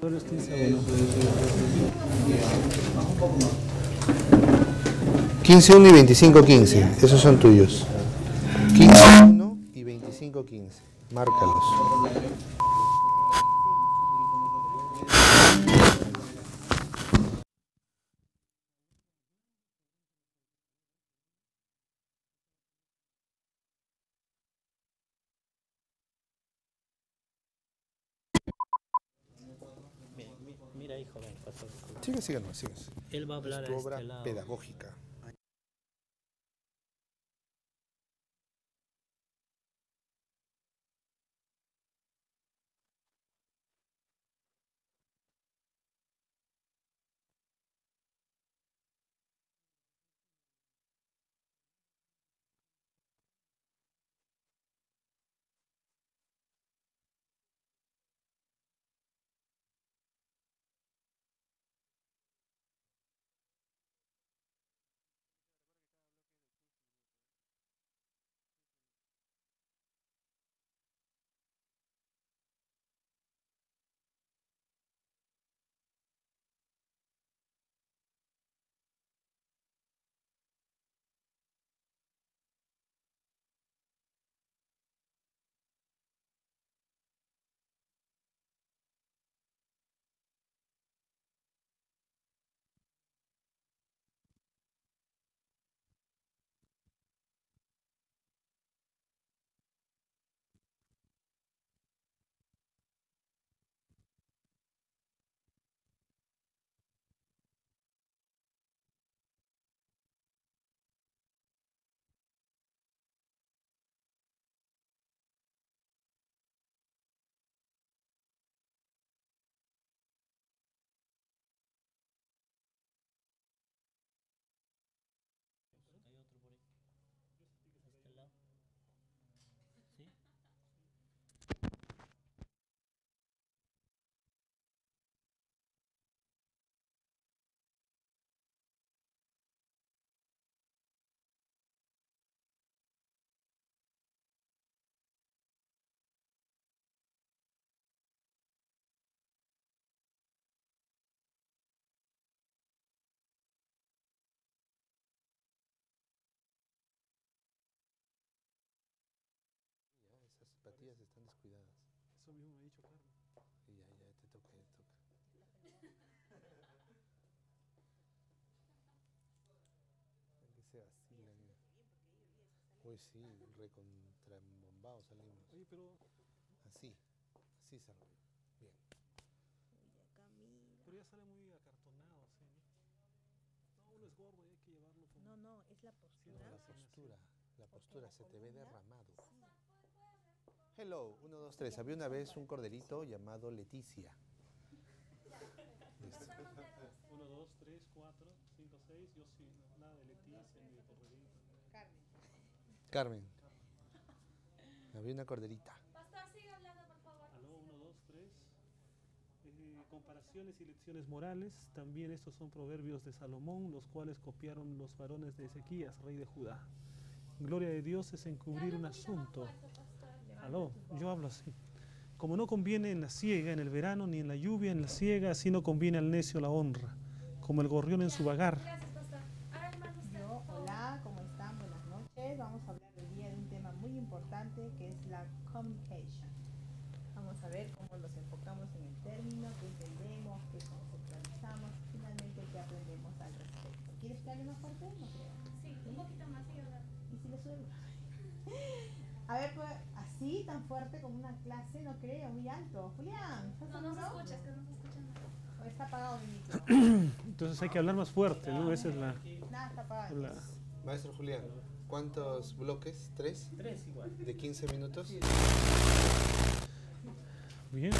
Solo es 15-1. 15-1 y 25-15. Esos son tuyos. 15-1 y 25-15. Márcalos. Mira, hijo, ven, pasó. Sigue, sigue, no, sigue. Él va a hablar Es tu a obra este lado. pedagógica. Hay otro por ahí. ¿A este lado? ¿Sí? Esas zapatillas están descuidadas. Eso mismo me ha dicho Carmen. Y ya, ya, te toca, te toca. Que se vacilan. Pues sí, recontrambombados salimos. Oye, pero Así, así salió. Bien. ya sale muy acartonado, así, ¿no? No, uno es gordo y hay que llevarlo con... No, no, es la postura. La postura, la Porque postura la se te ve columna, derramado. sí. Hello, 1, 2, 3. Había una vez un corderito llamado Leticia. Listo. 1, 2, 3, 4, 5, 6. Yo sí, no, nada de Leticia ni de corderito. Carmen. Carmen, había una corderita. Pastor, sigue hablando, por favor. Aló, 1, 2, 3. Comparaciones y lecciones morales. También estos son proverbios de Salomón, los cuales copiaron los varones de Ezequías, rey de Judá. Gloria de Dios es encubrir un asunto. Aló, yo hablo así. Como no conviene en la siega, en el verano, ni en la lluvia, en la siega, así no conviene al necio la honra. Como el gorrión en su vagar. Gracias, pastor. Ahora le mando usted, por favor. Hola, ¿cómo están? Buenas noches. Vamos a hablar hoy día de un tema muy importante que es la communication. Vamos a ver cómo nos enfocamos en el término, qué entendemos, qué conceptualizamos, finalmente qué aprendemos al respecto. ¿Quieres que hable más fuerte? No creo. Sí, un poquito más, sigue hablando. ¿Y si le suelo? A ver, pues, así, tan fuerte como una clase, no creo, muy alto. Julián, ¿estás No, no se seguro? escucha, es que no se escucha nada. ¿O está apagado mi micro? Entonces hay que hablar más fuerte, ¿no? Esa es la... Nada, está apagado. la Maestro Julián, ¿cuántos bloques? ¿3? 3 igual. ¿De 15 minutos? Bien.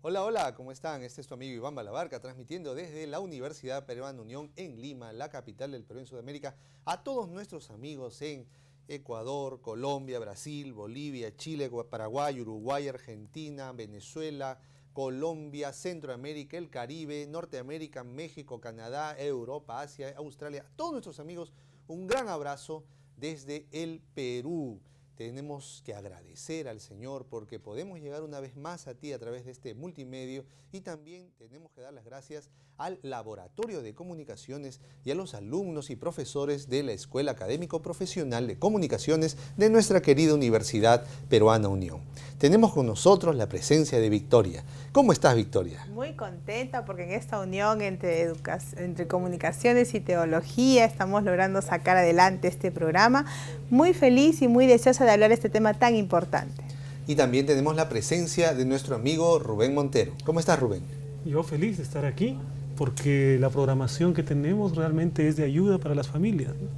Hola, hola, ¿cómo están? Este es tu amigo Iván Balabarca, transmitiendo desde la Universidad Peruana Unión en Lima, la capital del Perú en Sudamérica, a todos nuestros amigos en Ecuador, Colombia, Brasil, Bolivia, Chile, Paraguay, Uruguay, Argentina, Venezuela, Colombia, Centroamérica, el Caribe, Norteamérica, México, Canadá, Europa, Asia, Australia. A todos nuestros amigos, un gran abrazo desde el Perú. Tenemos que agradecer al Señor porque podemos llegar una vez más a ti a través de este multimedio, y también tenemos que dar las gracias al Laboratorio de Comunicaciones y a los alumnos y profesores de la Escuela Académico Profesional de Comunicaciones de nuestra querida Universidad Peruana Unión. Tenemos con nosotros la presencia de Victoria. ¿Cómo estás, Victoria? Muy contenta porque en esta unión entre comunicaciones y teología estamos logrando sacar adelante este programa. Muy feliz y muy deseosa de hablar de este tema tan importante. Y también tenemos la presencia de nuestro amigo Rubén Montero. ¿Cómo estás, Rubén? Yo feliz de estar aquí porque la programación que tenemos realmente es de ayuda para las familias, ¿no?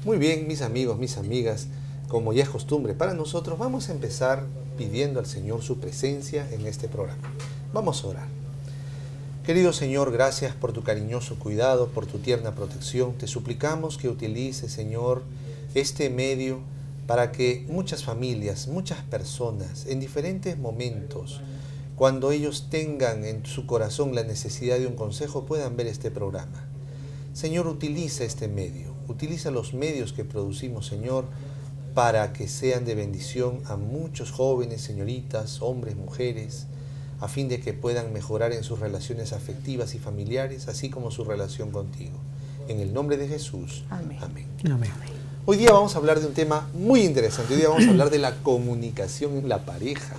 Muy bien, mis amigos, mis amigas, como ya es costumbre para nosotros, vamos a empezar pidiendo al Señor su presencia en este programa. Vamos a orar. Querido Señor, gracias por tu cariñoso cuidado, por tu tierna protección. Te suplicamos que utilices, Señor, este medio para que muchas familias, muchas personas, en diferentes momentos, cuando ellos tengan en su corazón la necesidad de un consejo, puedan ver este programa. Señor, utiliza este medio, utiliza los medios que producimos, Señor, para que sean de bendición a muchos jóvenes, señoritas, hombres, mujeres, a fin de que puedan mejorar en sus relaciones afectivas y familiares, así como su relación contigo. En el nombre de Jesús. Amén. Amén. Amén. Hoy día vamos a hablar de un tema muy interesante. Hoy día vamos a hablar de la comunicación en la pareja.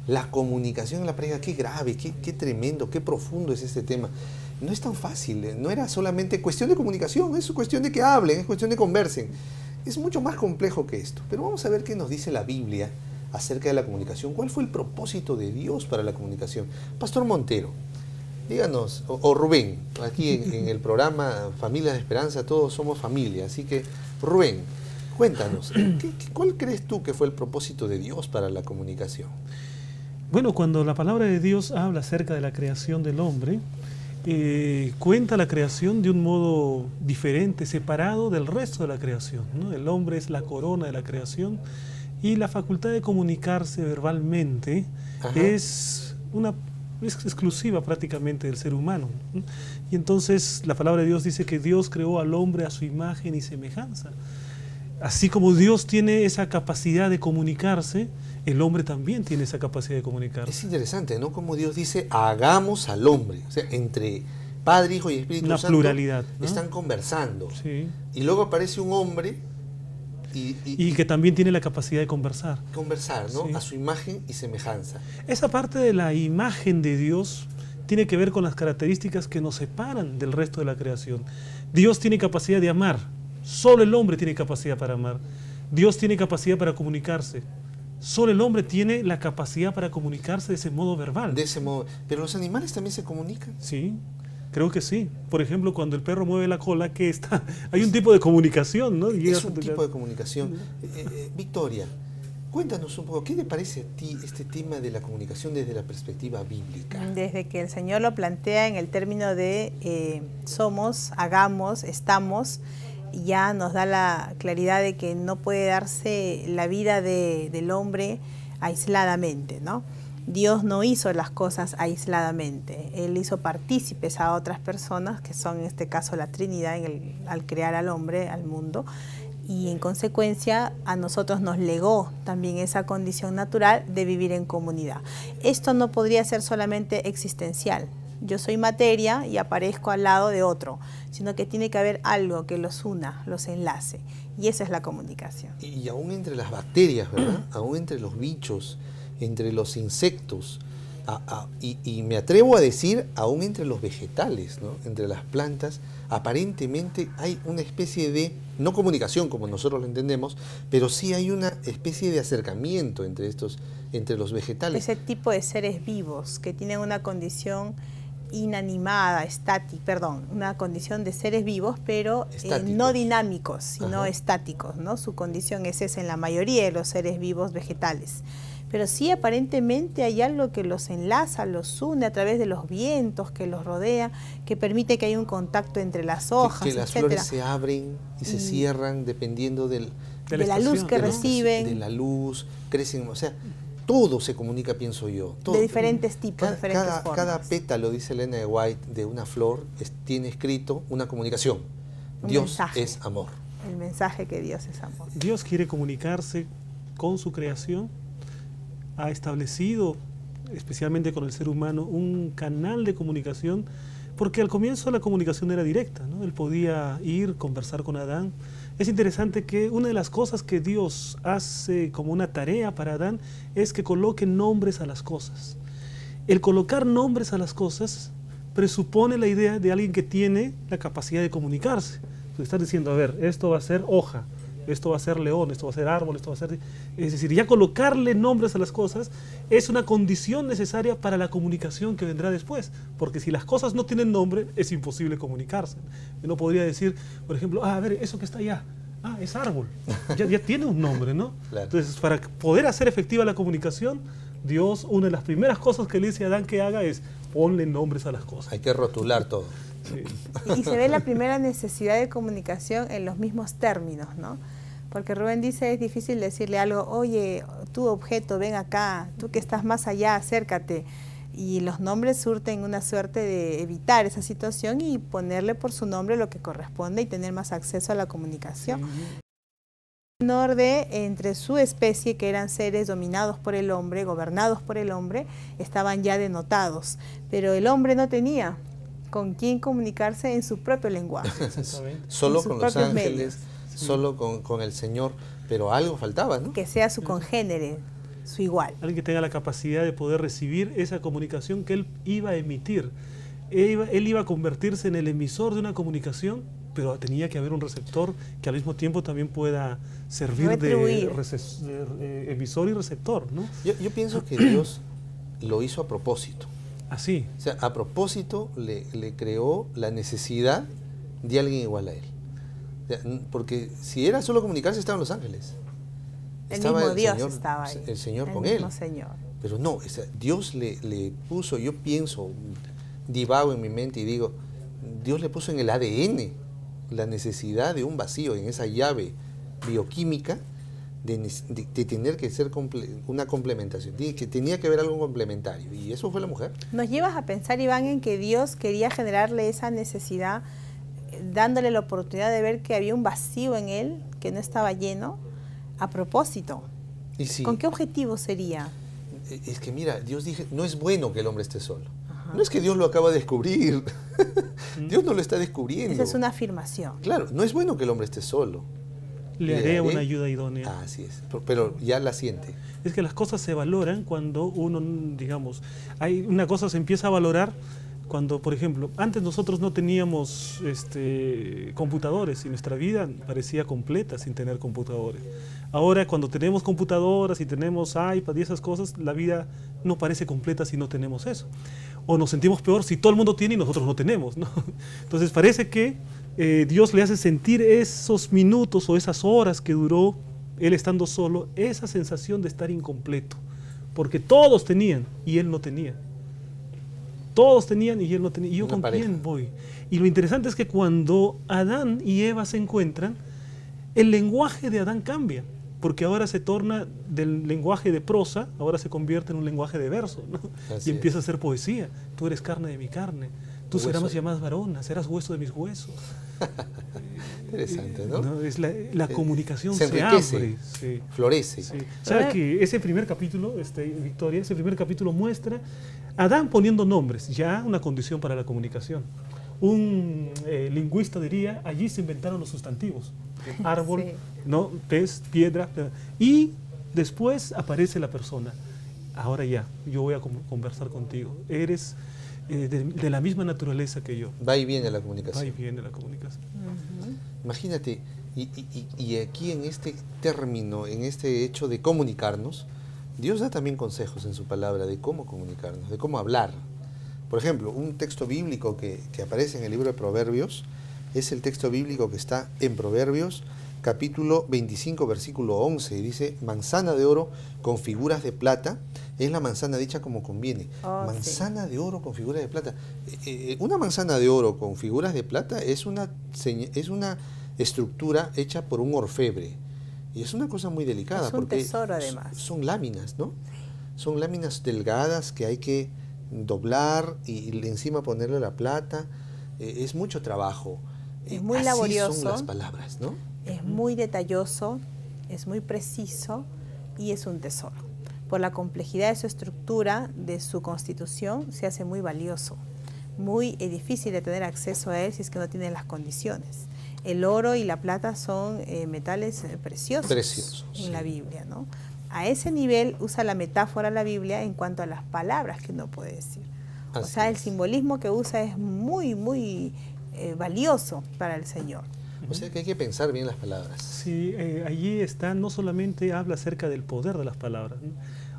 La comunicación en la pareja, qué grave, qué tremendo, qué profundo es este tema. No es tan fácil, no era solamente cuestión de comunicación, es cuestión de que hablen, es cuestión de conversen. Es mucho más complejo que esto. Pero vamos a ver qué nos dice la Biblia acerca de la comunicación. ¿Cuál fue el propósito de Dios para la comunicación? Pastor Montero, díganos, o Rubén, aquí en el programa Familias de Esperanza, todos somos familia, así que Rubén, cuéntanos, ¿cuál crees tú que fue el propósito de Dios para la comunicación? Bueno, cuando la palabra de Dios habla acerca de la creación del hombre, cuenta la creación de un modo diferente, separado del resto de la creación, ¿no? El hombre es la corona de la creación y la facultad de comunicarse verbalmente es exclusiva prácticamente del ser humano, ¿no? Y entonces la palabra de Dios dice que Dios creó al hombre a su imagen y semejanza. Así como Dios tiene esa capacidad de comunicarse, el hombre también tiene esa capacidad de comunicarse. Es interesante, ¿no? Como Dios dice, hagamos al hombre. O sea, entre Padre, Hijo y Espíritu Una Santo pluralidad, ¿no? están conversando. Sí. Y luego aparece un hombre Y que también tiene la capacidad de conversar. Conversar, ¿no? Sí. A su imagen y semejanza. Esa parte de la imagen de Dios tiene que ver con las características que nos separan del resto de la creación. Dios tiene capacidad de amar. Solo el hombre tiene capacidad para amar. Dios tiene capacidad para comunicarse. Solo el hombre tiene la capacidad para comunicarse de ese modo verbal. De ese modo. Pero los animales también se comunican. Sí, creo que sí. Por ejemplo, cuando el perro mueve la cola, que está, hay un tipo de comunicación, ¿no? Es un tipo de comunicación. Victoria, cuéntanos un poco, ¿qué te parece a ti este tema de la comunicación desde la perspectiva bíblica? Desde que el Señor lo plantea en el término de somos, hagamos, estamos, ya nos da la claridad de que no puede darse la vida del hombre aisladamente, ¿no? Dios no hizo las cosas aisladamente, Él hizo partícipes a otras personas, que son en este caso la Trinidad, al crear al hombre, al mundo, y en consecuencia a nosotros nos legó también esa condición natural de vivir en comunidad. Esto no podría ser solamente existencial. Yo soy materia y aparezco al lado de otro, sino que tiene que haber algo que los una, los enlace, y esa es la comunicación. Y aún entre las bacterias, ¿verdad? Aún entre los bichos, entre los insectos, y me atrevo a decir, aún entre los vegetales, ¿no? Entre las plantas, aparentemente hay una especie de, no comunicación como nosotros lo entendemos, pero sí hay una especie de acercamiento entre los vegetales. Ese tipo de seres vivos que tienen una condición inanimada, una condición de seres vivos, pero no dinámicos, sino estáticos, ¿no? Su condición es esa en la mayoría de los seres vivos vegetales. Pero sí aparentemente hay algo que los enlaza, los une a través de los vientos que los rodea, que permite que haya un contacto entre las hojas, que las flores se abren y se cierran dependiendo de la luz que reciben. De la luz, crecen, o sea, todo se comunica, pienso yo. Todo. De diferentes tipos, diferentes formas. Cada pétalo, dice Elena de White, de una flor, tiene escrito una comunicación. Dios mensaje. Es amor. El mensaje que Dios es amor. Dios quiere comunicarse con su creación. Ha establecido, especialmente con el ser humano, un canal de comunicación, porque al comienzo la comunicación era directa, ¿no? Él podía ir, conversar con Adán. Es interesante que una de las cosas que Dios hace como una tarea para Adán es que coloque nombres a las cosas. El colocar nombres a las cosas presupone la idea de alguien que tiene la capacidad de comunicarse. Tú estás diciendo, a ver, esto va a ser hoja, esto va a ser león, esto va a ser árbol, esto va a ser... Es decir, ya colocarle nombres a las cosas es una condición necesaria para la comunicación que vendrá después, porque si las cosas no tienen nombre, es imposible comunicarse. Uno podría decir, por ejemplo, a ver, eso que está allá, es árbol, ya tiene un nombre, ¿no? Claro. Entonces, para poder hacer efectiva la comunicación, Dios, una de las primeras cosas que le dice a Adán que haga es ponle nombres a las cosas. Hay que rotular todo. Sí. Y se ve la primera necesidad de comunicación en los mismos términos, ¿no? Porque Rubén dice, es difícil decirle algo, oye, tu objeto, ven acá, tú que estás más allá, acércate. Y los nombres surten una suerte de evitar esa situación y ponerle por su nombre lo que corresponde y tener más acceso a la comunicación. Menor de entre su especie, que eran seres dominados por el hombre, gobernados por el hombre, estaban ya denotados, pero el hombre no tenía con quién comunicarse en su propio lenguaje. Solo con los ángeles, solo con el Señor, pero algo faltaba, ¿no? Que sea su congénere, su igual. Alguien que tenga la capacidad de poder recibir esa comunicación que él iba a emitir. Él iba a convertirse en el emisor de una comunicación, pero tenía que haber un receptor que al mismo tiempo también pueda servir de emisor y receptor, ¿no? Yo pienso que Dios lo hizo a propósito. Así. O sea, a propósito le creó la necesidad de alguien igual a él. O sea, porque si era solo comunicarse, estaban los ángeles. El mismo Dios estaba ahí. El Señor con él. Señor. Pero no, o sea, Dios le puso, yo pienso, divago en mi mente y digo, Dios le puso en el ADN la necesidad de un vacío, en esa llave bioquímica, de tener que ser una complementación, que tenía que haber algo complementario, y eso fue la mujer. Nos llevas a pensar, Iván, en que Dios quería generarle esa necesidad, dándole la oportunidad de ver que había un vacío en él, que no estaba lleno, a propósito. ¿Y sí? ¿Con qué objetivo sería? Es que mira, Dios dice, no es bueno que el hombre esté solo. No es que Dios lo acaba de descubrir, Dios no lo está descubriendo. Esa es una afirmación. Claro, no es bueno que el hombre esté solo. Le haré una ayuda idónea. Así es, pero ya la siente. Es que las cosas se valoran cuando uno, digamos, una cosa se empieza a valorar cuando, por ejemplo, antes nosotros no teníamos computadores y nuestra vida parecía completa sin tener computadores. Ahora, cuando tenemos computadoras y tenemos iPad y esas cosas, la vida no parece completa si no tenemos eso. O nos sentimos peor si todo el mundo tiene y nosotros no tenemos, ¿no? Entonces parece que Dios le hace sentir esos minutos o esas horas que duró él estando solo, esa sensación de estar incompleto. Porque todos tenían y él no tenía. Todos tenían y él no tenía. ¿Y yo con quién voy? Y lo interesante es que cuando Adán y Eva se encuentran, el lenguaje de Adán cambia. Porque ahora se torna del lenguaje de prosa, ahora se convierte en un lenguaje de verso, ¿no? Y empieza a ser poesía. Tú eres carne de mi carne, tú serás llamada varona, serás hueso de mis huesos. Interesante, ¿no? Es la comunicación se enriquece, abre, sí. Florece. Sí. ¿Sabe que ese primer capítulo, Victoria, ese primer capítulo muestra a Adán poniendo nombres, ya una condición para la comunicación? Un lingüista diría, allí se inventaron los sustantivos. Árbol, sí. ¿No? Pez, piedra, y después aparece la persona. Ahora ya, yo voy a conversar contigo. Eres de la misma naturaleza que yo. Va y viene la comunicación. Va y viene la comunicación. Imagínate, y aquí en este término, en este hecho de comunicarnos, Dios da también consejos en su palabra de cómo comunicarnos, de cómo hablar. Por ejemplo, un texto bíblico que aparece en el libro de Proverbios es el texto bíblico que está en Proverbios capítulo 25, versículo 11, y dice: manzana de oro con figuras de plata es la manzana dicha como conviene. Manzana de oro con figuras de plata. Una manzana de oro con figuras de plata es una estructura hecha por un orfebre. Y es una cosa muy delicada. Es un porque tesoro, además. son láminas, ¿no? Son láminas delgadas que hay que doblar y encima ponerle la plata. Es mucho trabajo. Es muy Así laborioso. son las palabras, ¿no? Es muy detalloso, es muy preciso y es un tesoro. Por la complejidad de su estructura, de su constitución, se hace muy valioso, muy difícil de tener acceso a él si es que no tiene las condiciones. El oro y la plata son metales preciosos en la Biblia, ¿no? A ese nivel usa la metáfora la Biblia en cuanto a las palabras que uno puede decir. O sea, el simbolismo que usa es muy, muy valioso para el Señor. O sea que hay que pensar bien las palabras. Sí, allí está, no solamente habla acerca del poder de las palabras, ¿no?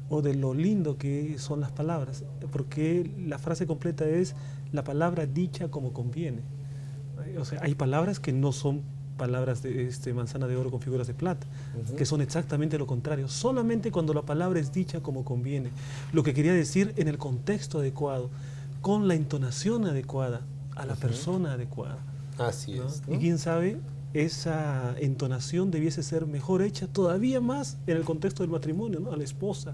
O de lo lindo que son las palabras, porque la frase completa es la palabra dicha como conviene. O sea, hay palabras que no son palabras de manzana de oro con figuras de plata, que son exactamente lo contrario, solamente cuando la palabra es dicha como conviene. Lo que quería decir en el contexto adecuado, con la entonación adecuada, a la persona adecuada. Así ¿no? es, ¿no? Y quién sabe, esa entonación debiese ser mejor hecha todavía más en el contexto del matrimonio, ¿no? A la esposa.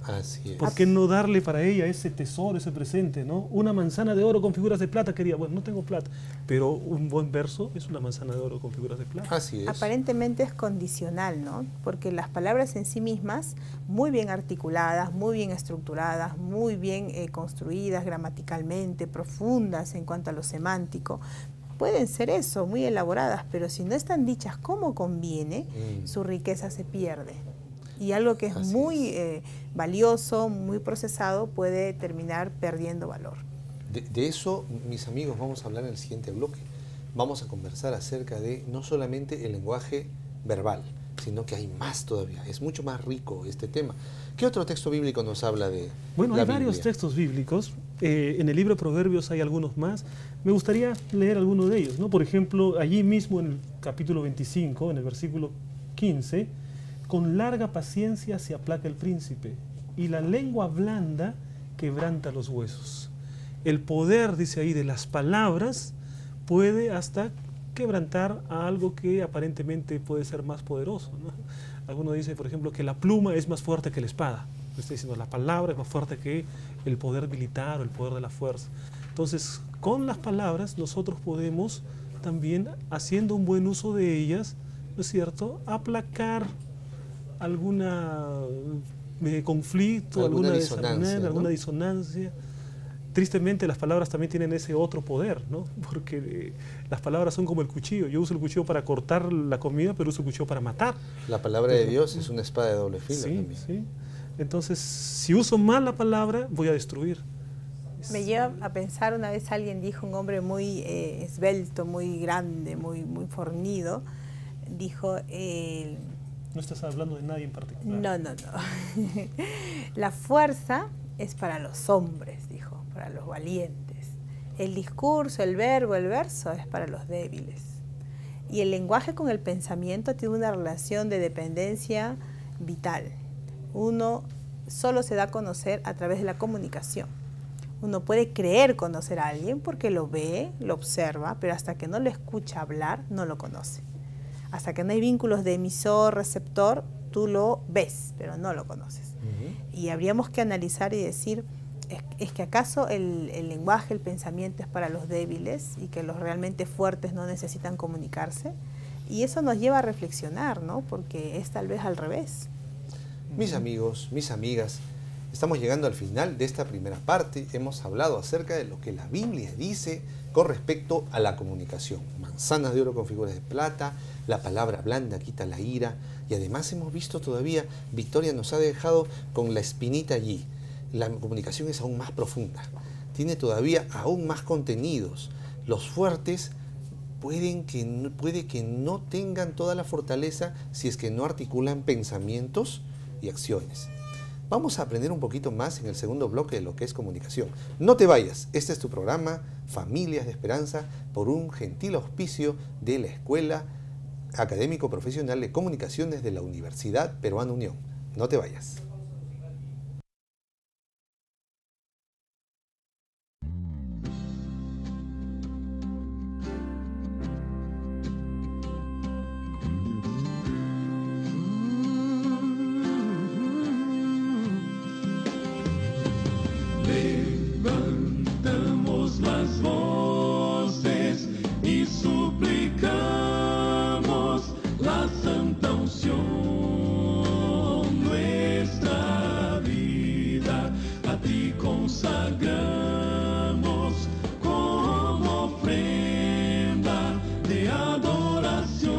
Así es. ¿Por qué no darle para ella ese tesoro, ese presente, ¿no? Una manzana de oro con figuras de plata quería. Bueno, no tengo plata, pero un buen verso es una manzana de oro con figuras de plata. Así es. Aparentemente es condicional, ¿no? Porque las palabras en sí mismas, muy bien articuladas, muy bien estructuradas, muy bien construidas gramaticalmente, profundas en cuanto a lo semántico, pueden ser eso, muy elaboradas, pero si no están dichas como conviene, su riqueza se pierde. Y algo que es muy valioso, muy procesado, puede terminar perdiendo valor. De eso, mis amigos, vamos a hablar en el siguiente bloque. Vamos a conversar acerca de no solamente el lenguaje verbal, sino que hay más todavía. Es mucho más rico este tema. ¿Qué otro texto bíblico nos habla de Bueno, la hay varios Biblia? textos bíblicos. En el libro de Proverbios hay algunos más. Me gustaría leer algunos de ellos, ¿no? Por ejemplo, allí mismo en el capítulo 25, en el versículo 15, con larga paciencia se aplaca el príncipe, y la lengua blanda quebranta los huesos. El poder, dice ahí, de las palabras puede hasta quebrantar a algo que aparentemente puede ser más poderoso, ¿no? Alguno dice, por ejemplo, que la pluma es más fuerte que la espada. Está diciendo, la palabra es más fuerte que el poder militar o el poder de la fuerza. Entonces, con las palabras nosotros podemos también, haciendo un buen uso de ellas, ¿no es cierto?, aplacar alguna conflicto, alguna disonancia, ¿no? alguna disonancia. Tristemente las palabras también tienen ese otro poder, ¿no? Porque las palabras son como el cuchillo. Yo uso el cuchillo para cortar la comida, pero uso el cuchillo para matar. La palabra de Dios es una espada de doble filo también. Sí. Entonces, si uso mal la palabra, voy a destruir. Me lleva a pensar, una vez alguien dijo, un hombre muy esbelto, muy grande, muy fornido, dijo... No estás hablando de nadie en particular. No. La fuerza es para los hombres, dijo, para los valientes. El discurso, el verbo, el verso es para los débiles. Y el lenguaje con el pensamiento tiene una relación de dependencia vital. Uno solo se da a conocer a través de la comunicación. Uno puede creer conocer a alguien porque lo ve, lo observa, pero hasta que no lo escucha hablar, no lo conoce. Hasta que no hay vínculos de emisor, receptor, tú lo ves, pero no lo conoces. Y habríamos que analizar y decir, ¿es que acaso el lenguaje, el pensamiento es para los débiles y que los realmente fuertes no necesitan comunicarse? Y eso nos lleva a reflexionar, ¿no? Porque es tal vez al revés. Mis amigos, mis amigas, estamos llegando al final de esta primera parte. Hemos hablado acerca de lo que la Biblia dice con respecto a la comunicación. Manzanas de oro con figuras de plata, la palabra blanda quita la ira, y además hemos visto todavía, Victoria nos ha dejado con la espinita allí. La comunicación es aún más profunda, tiene todavía aún más contenidos. Los fuertes puede que no tengan toda la fortaleza si es que no articulan pensamientos y acciones. Vamos a aprender un poquito más en el segundo bloque de lo que es comunicación. No te vayas, este es tu programa Familias de Esperanza por un gentil auspicio de la Escuela Académico Profesional de Comunicaciones de la Universidad Peruana Unión. No te vayas. Levantamos las voces y suplicamos la santa unción, nuestra vida a ti consagramos como ofrenda de adoración.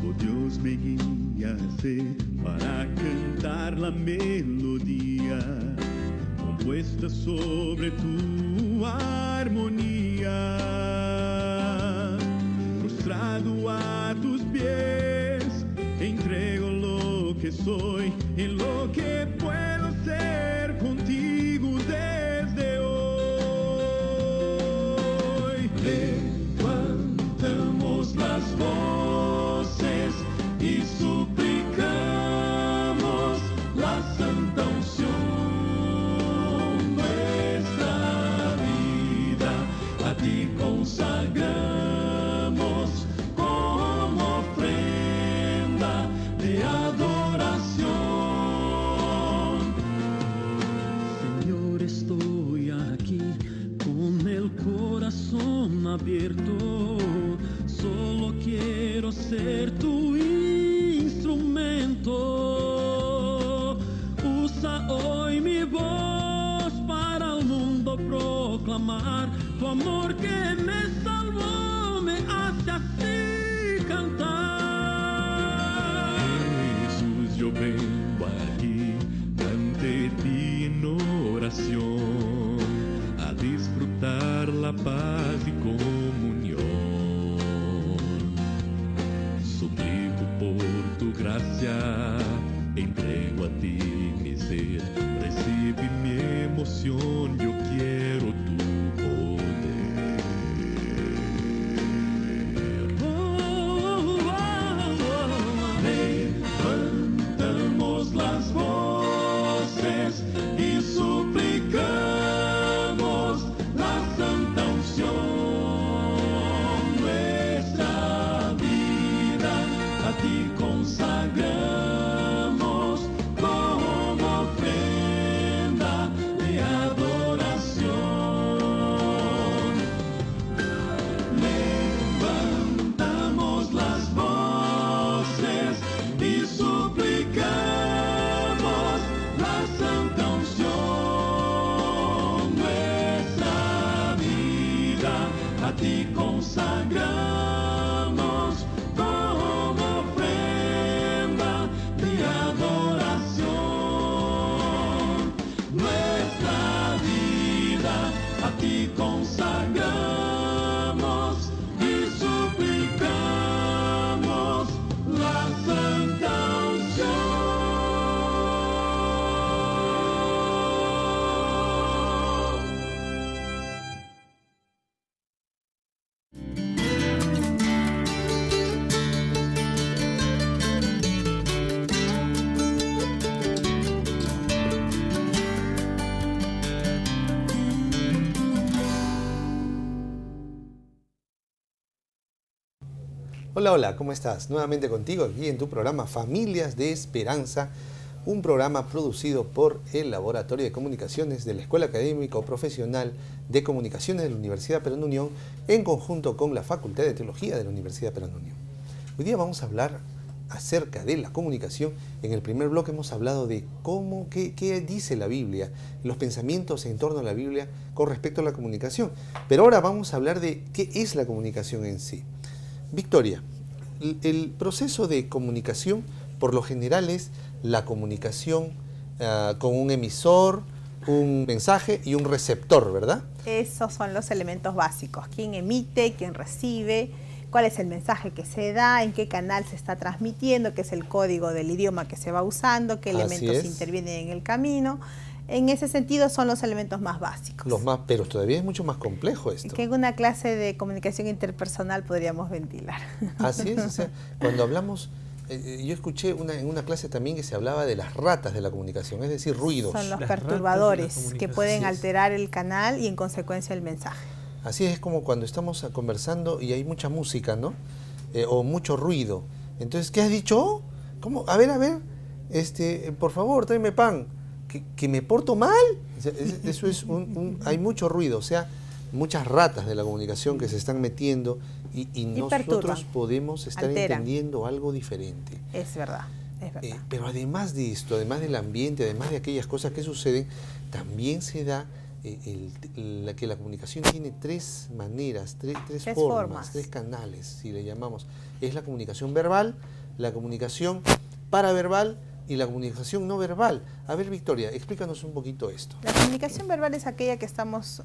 Oh Dios, me guíase para cantar la melodía compuesta sobre tu armonía. Prostrado a tus pies, entrego lo que soy y lo que puedo ser contigo desde hoy. Levantamos las voces y suplicamos la santa unción, nuestra vida a ti consagramos como ofrenda de adoración. Señor, estoy aquí con el corazón abierto, solo quiero ser tu instrumento. Usa hoy mi voz para el mundo proclamar tu amor que me salvó, me hace así cantar. Jesús, yo vengo aquí ante ti en oración a disfrutar la paz y comunión. Suplico por tu gracia, entrego a ti mi ser, recibe mi emoción, yo quiero tu poder. Levantamos las voces y suplicamos la santa unción, nuestra vida a ti consagramos como ofrenda de adoración. Levantamos las voces y suplicamos la santa unción, nuestra vida a ti consagramos como ofrenda de adoración, nuestra vida a ti consagramos y suplicamos la santa unción. Hola, hola, ¿cómo estás? Nuevamente contigo aquí en tu programa Familias de Esperanza, un programa producido por el Laboratorio de Comunicaciones de la Escuela Académico Profesional de Comunicaciones de la Universidad Peruana Unión en conjunto con la Facultad de Teología de la Universidad Peruana Unión. Hoy día vamos a hablar acerca de la comunicación. En el primer bloque hemos hablado de qué dice la Biblia, los pensamientos en torno a la Biblia con respecto a la comunicación. Pero ahora vamos a hablar de qué es la comunicación en sí. Victoria, el proceso de comunicación por lo general es la comunicación con un emisor, un mensaje y un receptor, ¿verdad? Esos son los elementos básicos, quién emite, quién recibe, cuál es el mensaje que se da, en qué canal se está transmitiendo, qué es el código del idioma que se va usando, qué elementos intervienen en el camino. En ese sentido son los elementos más básicos. Pero todavía es mucho más complejo esto. Que en una clase de comunicación interpersonal podríamos ventilar. Así es, o sea, cuando hablamos, yo escuché en una clase también que se hablaba de las ratas de la comunicación, es decir, ruidos. Son los perturbadores que pueden alterar el canal y en consecuencia el mensaje. Así es como cuando estamos conversando y hay mucha música, ¿no? O mucho ruido. Entonces, ¿qué has dicho? ¿Cómo? A ver, por favor, tráeme pan. ¿Que me porto mal? O sea, eso es hay mucho ruido, o sea, muchas ratas de la comunicación que se están metiendo y nosotros podemos estar entendiendo algo diferente. Es verdad, es verdad. Pero además de esto, además del ambiente, además de aquellas cosas que suceden, también se da que la comunicación tiene tres maneras, tres formas, tres canales, si le llamamos. Es la comunicación verbal, la comunicación paraverbal y la comunicación no verbal. A ver, Victoria, explícanos un poquito esto. La comunicación verbal es aquella que estamos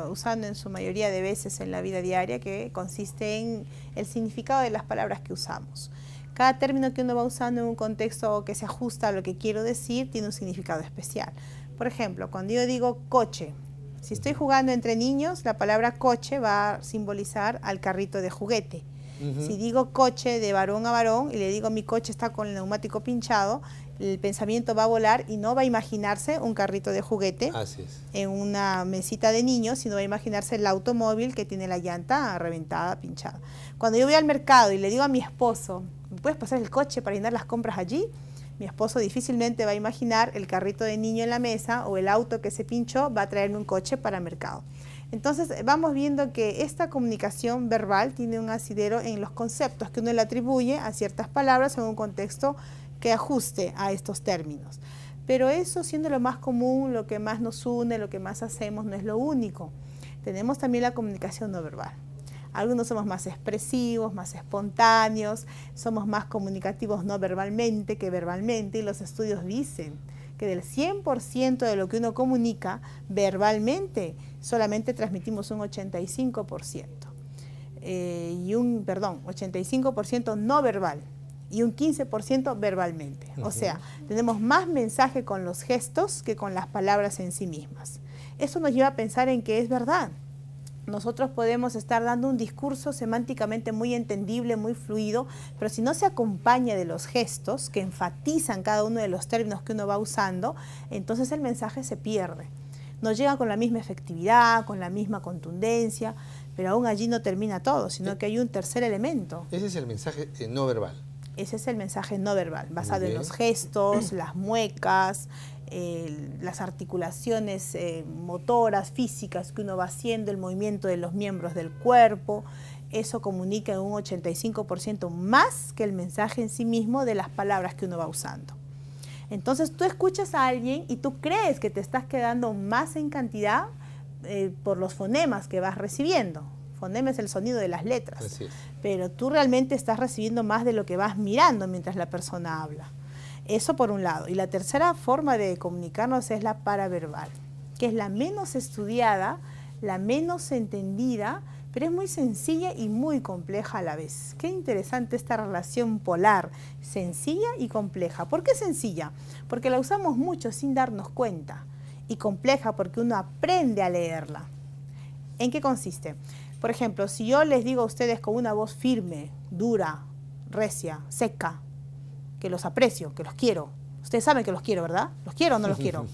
usando en su mayoría de veces en la vida diaria, que consiste en el significado de las palabras que usamos. Cada término que uno va usando en un contexto que se ajusta a lo que quiero decir tiene un significado especial. Por ejemplo, cuando yo digo coche, si estoy jugando entre niños, la palabra coche va a simbolizar al carrito de juguete. Si digo coche de varón a varón y le digo mi coche está con el neumático pinchado, el pensamiento va a volar y no va a imaginarse un carrito de juguete en una mesita de niños, sino va a imaginarse el automóvil que tiene la llanta reventada, pinchada. Cuando yo voy al mercado y le digo a mi esposo, ¿me puedes pasar el coche para llenar las compras allí? Mi esposo difícilmente va a imaginar el carrito de niño en la mesa o el auto que se pinchó va a traerme un coche para el mercado. Entonces vamos viendo que esta comunicación verbal tiene un asidero en los conceptos que uno le atribuye a ciertas palabras en un contexto que ajuste a estos términos. Pero eso, siendo lo más común, lo que más nos une, lo que más hacemos, no es lo único. Tenemos también la comunicación no verbal. Algunos somos más expresivos, más espontáneos, somos más comunicativos no verbalmente que verbalmente, y los estudios dicen que del 100% de lo que uno comunica verbalmente, solamente transmitimos un 85%. 85% no verbal y un 15% verbalmente. O sea, tenemos más mensaje con los gestos que con las palabras en sí mismas. Eso nos lleva a pensar en que es verdad. Nosotros podemos estar dando un discurso semánticamente muy entendible, muy fluido, pero si no se acompaña de los gestos que enfatizan cada uno de los términos que uno va usando, entonces el mensaje se pierde. No llega con la misma efectividad, con la misma contundencia, pero aún allí no termina todo, sino que hay un tercer elemento. Ese es el mensaje no verbal. Ese es el mensaje no verbal, basado en los gestos, las muecas, las articulaciones motoras, físicas que uno va haciendo, el movimiento de los miembros del cuerpo. Eso comunica en un 85% más que el mensaje en sí mismo de las palabras que uno va usando. Entonces tú escuchas a alguien y tú crees que te estás quedando más en cantidad por los fonemas que vas recibiendo. Fonema es el sonido de las letras. Así es. Pero tú realmente estás recibiendo más de lo que vas mirando mientras la persona habla. Eso por un lado. Y la tercera forma de comunicarnos es la paraverbal, que es la menos estudiada, la menos entendida, pero es muy sencilla y muy compleja a la vez. Qué interesante esta relación polar, sencilla y compleja. ¿Por qué sencilla? Porque la usamos mucho sin darnos cuenta. Y compleja porque uno aprende a leerla. ¿En qué consiste? Por ejemplo, si yo les digo a ustedes con una voz firme, dura, recia, seca, que los aprecio, que los quiero. Ustedes saben que los quiero, ¿verdad? ¿Los quiero o no los quiero?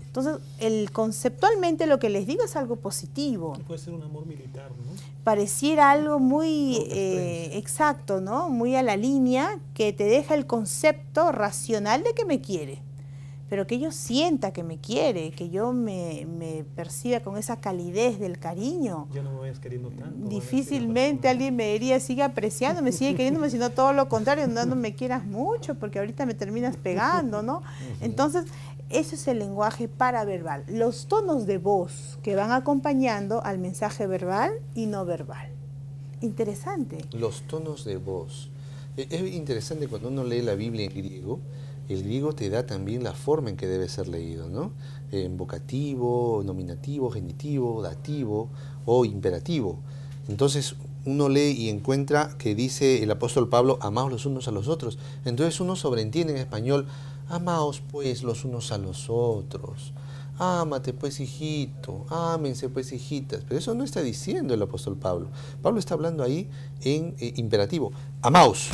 Entonces, conceptualmente lo que les digo es algo positivo. Puede ser un amor militar, ¿no? Pareciera algo muy exacto, ¿no? Muy a la línea, que te deja el concepto racional de que me quiere. Pero que yo sienta que me quiere, que yo me perciba con esa calidez del cariño. Ya no me vayas queriendo tanto. Difícilmente alguien me diría, sigue apreciándome, sigue queriéndome, sino todo lo contrario, no me quieras mucho porque ahorita me terminas pegando, ¿no? Entonces, ese es el lenguaje paraverbal, los tonos de voz que van acompañando al mensaje verbal y no verbal. Interesante. Los tonos de voz. Es interesante cuando uno lee la Biblia en griego. El griego te da también la forma en que debe ser leído, ¿no? En vocativo, nominativo, genitivo, dativo o imperativo. Entonces, uno lee y encuentra que dice el apóstol Pablo, amaos los unos a los otros. Entonces uno sobreentiende en español, amaos pues los unos a los otros. Ámate pues hijito, ámense pues hijitas. Pero eso no está diciendo el apóstol Pablo. Pablo está hablando ahí en imperativo. Amaos,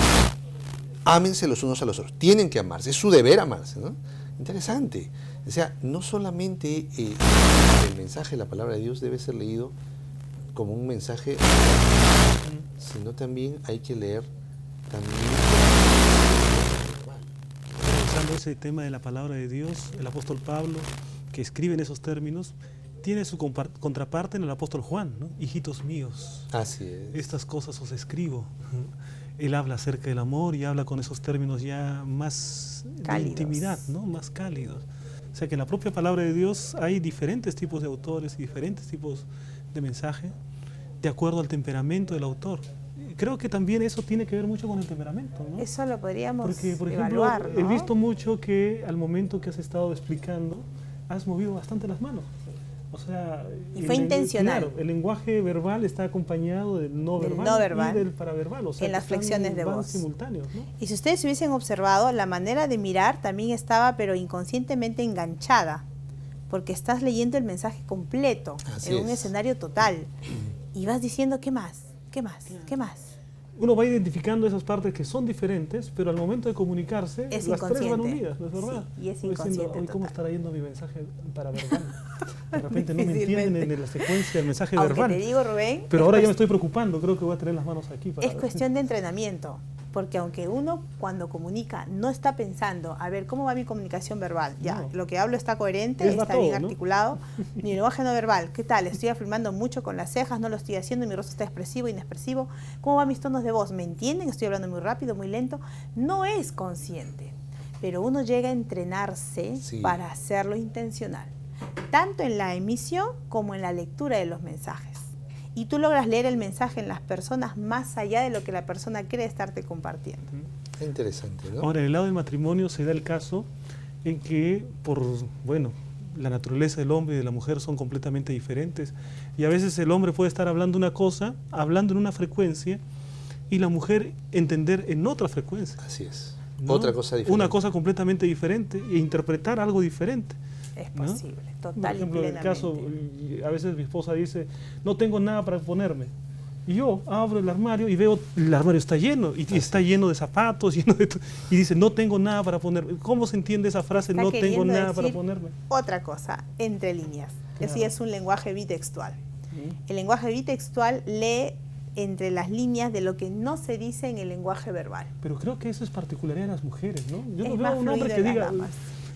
ámense los unos a los otros. Tienen que amarse, es su deber amarse, ¿no? Interesante. O sea, no solamente el mensaje, la palabra de Dios debe ser leído como un mensaje, sino también hay que leer también. Pensando ese tema de la palabra de Dios, el apóstol Pablo, que escribe en esos términos, tiene su contraparte en el apóstol Juan, ¿no? Hijitos míos, Así es. estas cosas os escribo. Él habla acerca del amor y habla con esos términos ya más Cálidos. de intimidad, ¿no? Más cálidos. O sea que en la propia palabra de Dios hay diferentes tipos de autores y diferentes tipos de mensaje de acuerdo al temperamento del autor. Creo que también eso tiene que ver mucho con el temperamento, ¿no? Eso lo podríamos Porque, por ejemplo, evaluar, ¿no? he visto mucho que al momento que has estado explicando, has movido bastante las manos. O sea, Y fue intencional. Claro, el lenguaje verbal está acompañado del no verbal, no verbal. y del paraverbal. O sea, En que las flexiones de van voz. simultáneos, ¿no? Y si ustedes hubiesen observado, la manera de mirar también estaba, pero inconscientemente enganchada, porque estás leyendo el mensaje completo, Así en un es. escenario total, y vas diciendo, ¿qué más? ¿Qué más? ¿Qué más? Uno va identificando esas partes que son diferentes, pero al momento de comunicarse, Es las tres van inconsciente. unidas, ¿no es verdad? Sí, y es Voy diciendo, inconsciente hoy ¿cómo total. estará yendo mi mensaje paraverbal? De repente no me entienden Difícilmente. en la secuencia del mensaje Aunque verbal. te digo, Rubén, Pero es ahora ya cuest- me estoy preocupando, creo que voy a tener las manos aquí para es cuestión de entrenamiento, porque aunque uno cuando comunica no está pensando, a ver, ¿cómo va mi comunicación verbal? Ya, No. lo que hablo está coherente, Es va está todo, bien ¿no? articulado. Mi lenguaje no verbal, ¿qué tal? Estoy afirmando mucho con las cejas, no lo estoy haciendo, mi rostro está expresivo, inexpresivo. ¿Cómo van mis tonos de voz? ¿Me entienden? Estoy hablando muy rápido, muy lento. No es consciente, pero uno llega a entrenarse Sí. para hacerlo intencional, tanto en la emisión como en la lectura de los mensajes. Y tú logras leer el mensaje en las personas más allá de lo que la persona cree estarte compartiendo. Interesante, ¿no? Ahora, en el lado del matrimonio se da el caso en que, la naturaleza del hombre y de la mujer son completamente diferentes. Y a veces el hombre puede estar hablando una cosa, hablando en una frecuencia, y la mujer entender en otra frecuencia. Así es. ¿no? Otra cosa diferente. Una cosa completamente diferente e interpretar algo diferente. Es ¿no? posible, Por total ejemplo, y en el caso, plenamente. a veces mi esposa dice, no tengo nada para ponerme. Y yo abro el armario y veo, el armario está lleno, y está lleno de zapatos, lleno de y dice, no tengo nada para ponerme. ¿Cómo se entiende esa frase, Está no tengo queriendo nada para decir ponerme? Otra cosa, entre líneas. Eso Claro. ya es un lenguaje bitextual. ¿Mm? El lenguaje bitextual lee entre las líneas de lo que no se dice en el lenguaje verbal. Pero creo que eso es particularidad de las mujeres, ¿no? Yo Es no veo más a un hombre fluido que en las diga, damas.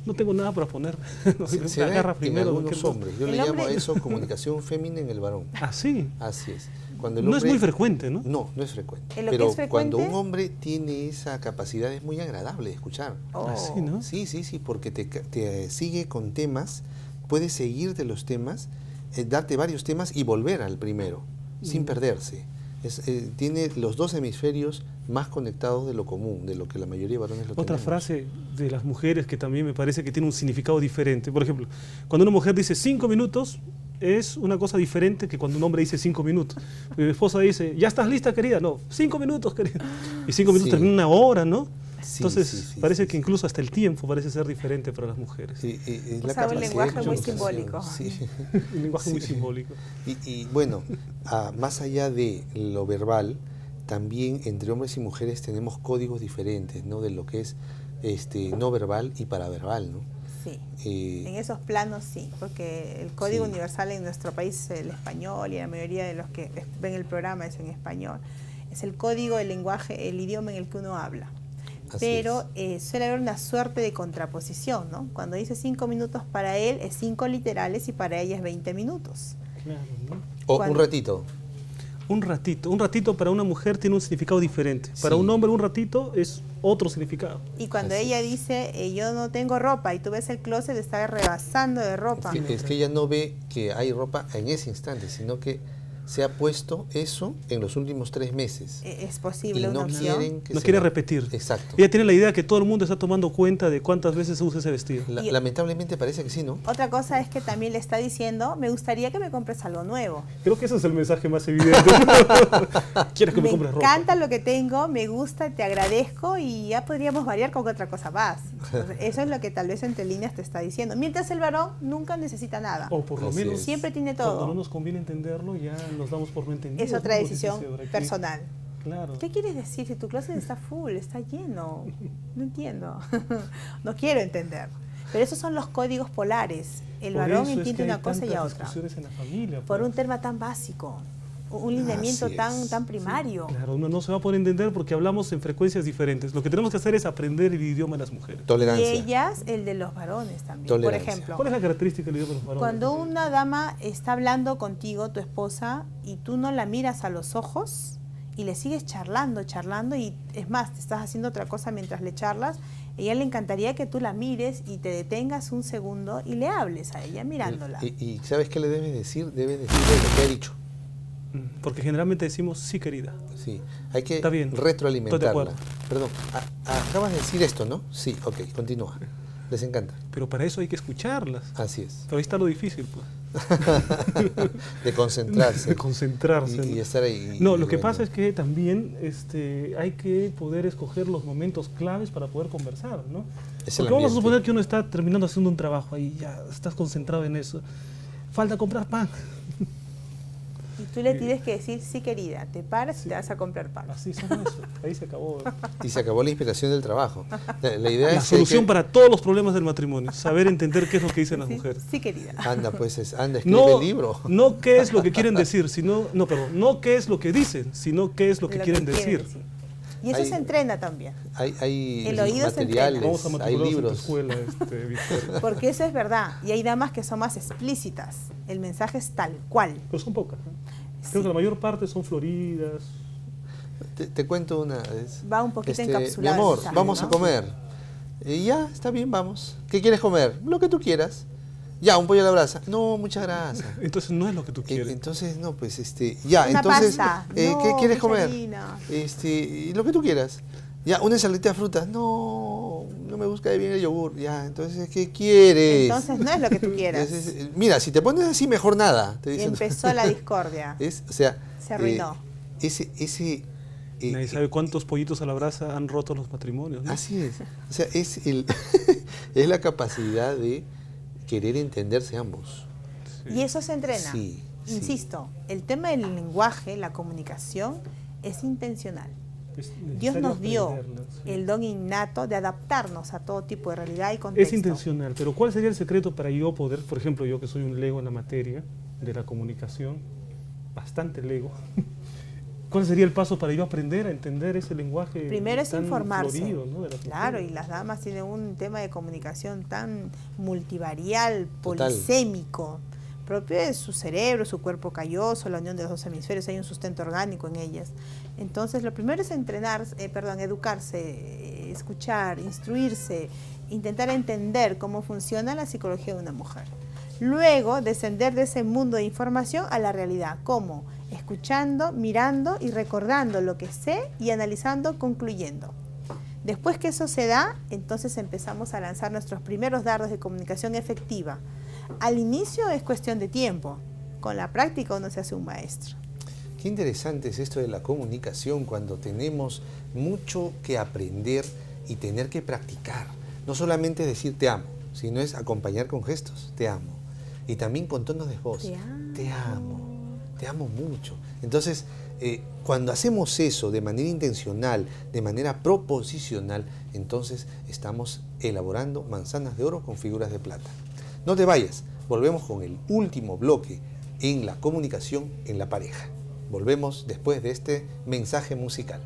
no tengo nada para ponerme. Se da agarra en primero algunos cualquier cosa. hombres. Yo El le llamo hombre- a eso comunicación femenina en el varón. Así. Así es. Cuando el No es hombre- muy frecuente, ¿no? No, no es frecuente. En lo que Pero es frecuente- cuando un hombre tiene esa capacidad es muy agradable de escuchar. Oh. Así, ¿no? Sí, sí, sí, porque te sigue con temas, puede seguirte los temas, darte varios temas y volver al primero, sin perderse. Tiene los dos hemisferios más conectados de lo común, de lo que la mayoría de varones lo Otra tenemos. frase de las mujeres que también me parece que tiene un significado diferente. Por ejemplo, cuando una mujer dice 5 minutos, es una cosa diferente que cuando un hombre dice 5 minutos. Mi esposa dice, ¿ya estás lista, querida? No, 5 minutos, querida. Y 5 minutos Sí. termina una hora, ¿no? Sí, Entonces, sí, sí, parece sí, que sí. incluso hasta el tiempo parece ser diferente para las mujeres. Es la Usa un capacidad de lenguaje muy comunicación, simbólico. sí. Un lenguaje muy Sí. simbólico. Y bueno, más allá de lo verbal, también entre hombres y mujeres tenemos códigos diferentes, ¿no? De lo que es no verbal y paraverbal, ¿no? Sí, Eh, en esos planos sí, porque el código Sí. universal en nuestro país es el español y la mayoría de los que ven el programa es en español. Es el código, el lenguaje, el idioma en el que uno habla. así Pero es. suele haber una suerte de contraposición, ¿no? Cuando dice 5 minutos para él es 5 literales y para ella es 20 minutos. Claro, ¿no? O un cuando- ratito. Un ratito para una mujer tiene un significado diferente. Para Sí. un hombre un ratito es otro significado. Y cuando Así ella es. dice, yo no tengo ropa, y tú ves el closet, está rebasando de ropa. Es que ella no ve que hay ropa en ese instante, sino que se ha puesto eso en los últimos 3 meses. Es Y posible no una opción. quieren que No se quiere vea. repetir. Exacto. Ella tiene la idea que todo el mundo está tomando cuenta de cuántas veces usa ese vestido. Y- Lamentablemente parece que sí, ¿no? Otra cosa es que también le está diciendo, me gustaría que me compres algo nuevo. Creo que ese es el mensaje más evidente. Quieres que me compres ropa. encanta lo que tengo, me gusta, te agradezco y ya podríamos variar con otra cosa más. Entonces, eso es lo que tal vez entre líneas te está diciendo. Mientras el varón nunca necesita nada. O por lo Así menos es. Siempre tiene cuando todo. no nos conviene entenderlo, ya nos damos por no entendidos. Es otra ¿no? Lo que decisión dice por aquí. personal. Claro. ¿Qué quieres decir si tu closet está full, está lleno? No entiendo. No quiero entender. Pero esos son los códigos polares. El Por varón eso es entiende que hay una cosa y tantas otra. discusiones en la familia, Por pues. un tema tan básico, un lineamiento Así es. tan primario. Claro, uno no se va a poder entender porque hablamos en frecuencias diferentes. Lo que tenemos que hacer es aprender el idioma de las mujeres. Y Tolerancia. ellas, el de los varones también. Tolerancia. Por ejemplo, ¿Cuál es la característica del idioma de los varones? cuando una dama está hablando contigo, tu esposa, y tú no la miras a los ojos y le sigues charlando, y es más, te estás haciendo otra cosa mientras le charlas, a ella le encantaría que tú la mires y te detengas un segundo y le hables a ella mirándola. Y ¿sabes qué le debes decir? Debes decirle lo que ha dicho. Porque generalmente decimos sí, querida. Sí, hay que Está bien, estoy de retroalimentarla. acuerdo. Perdón, acabas de decir esto, ¿no? Sí, ok, continúa. Les encanta. Pero para eso hay que escucharlas. Así es. Pero ahí está lo difícil, pues. De concentrarse. De concentrarse. Y estar ahí. No, lo que pasa es que también hay que poder escoger los momentos claves para poder conversar, ¿no? Es el Porque vamos a ambiente. suponer que uno está terminando haciendo un trabajo ahí, ya estás concentrado en eso. Falta comprar pan. Y tú le tienes que decir, sí querida, te paras y te vas a comprar pan. Así son eso. Ahí se acabó. Y se acabó la inspiración del trabajo. La idea La es que hay solución que- para todos los problemas del matrimonio. Saber entender qué es lo que dicen las Sí, mujeres. sí querida. Anda, pues, anda, escribe No, el libro. no qué es lo que quieren decir, sino, no qué es lo que dicen, sino qué es lo que quieren decir. Y eso Hay- se entrena también. Hay El oído se entrena. materiales, Vamos a hay matricularnos en tu libros. escuela, Victoria. Porque eso es verdad. Y hay damas que son más explícitas. El mensaje es tal cual. Pero son pocas. ¿no? Creo que la mayor parte son floridas. Te cuento una vez. Va un poquito Mi encapsulado el amor, mensaje, vamos ¿no? a comer. Ya, está bien, vamos. ¿Qué quieres comer? Lo que tú quieras. Ya, un pollo a la brasa. No, mucha grasa. Entonces no es lo que tú quieres. Entonces, no, pues, ya, Una entonces, pasta. ¿qué No, quieres mucha comer? harina. Lo que tú quieras. Ya, una ensaladita de frutas. No, no me gusta bien el yogur. Ya, entonces, ¿qué quieres? Entonces no es lo que tú quieras. Entonces, mira, si te pones así, mejor nada. Te Y dicen. empezó la discordia. O sea, Se arruinó. Nadie sabe cuántos pollitos a la brasa han roto los matrimonios. ¿no? Así es. O sea, es es la capacidad de querer entenderse ambos. Y eso se entrena. Sí, sí. Insisto, el tema del lenguaje, la comunicación, es intencional. Es Dios necesario nos dio aprenderla, sí. el don innato de adaptarnos a todo tipo de realidad y contexto. Es intencional, pero ¿cuál sería el secreto para yo poder, por ejemplo, yo que soy un lego en la materia de la comunicación, bastante lego, ¿cuál sería el paso para yo aprender a entender ese lenguaje Primero es tan informarse. florido, ¿no? de las Claro, y mujeres? las damas tienen un tema de comunicación tan multivarial, Total. polisémico, propio de su cerebro, su cuerpo calloso, la unión de los dos hemisferios, hay un sustento orgánico en ellas. Entonces, lo primero es educarse, escuchar, instruirse, intentar entender cómo funciona la psicología de una mujer. Luego, descender de ese mundo de información a la realidad. ¿Cómo? Escuchando, mirando y recordando lo que sé y analizando, concluyendo. Después que eso se da, entonces empezamos a lanzar nuestros primeros dardos de comunicación efectiva. Al inicio es cuestión de tiempo. Con la práctica uno se hace un maestro. Qué interesante es esto de la comunicación cuando tenemos mucho que aprender y tener que practicar. No solamente decir te amo, sino es acompañar con gestos, te amo. Y también con tonos de voz, te amo mucho. Entonces, cuando hacemos eso de manera intencional, de manera proposicional, entonces estamos elaborando manzanas de oro con figuras de plata. No te vayas, volvemos con el último bloque en la comunicación en la pareja. Volvemos después de este mensaje musical.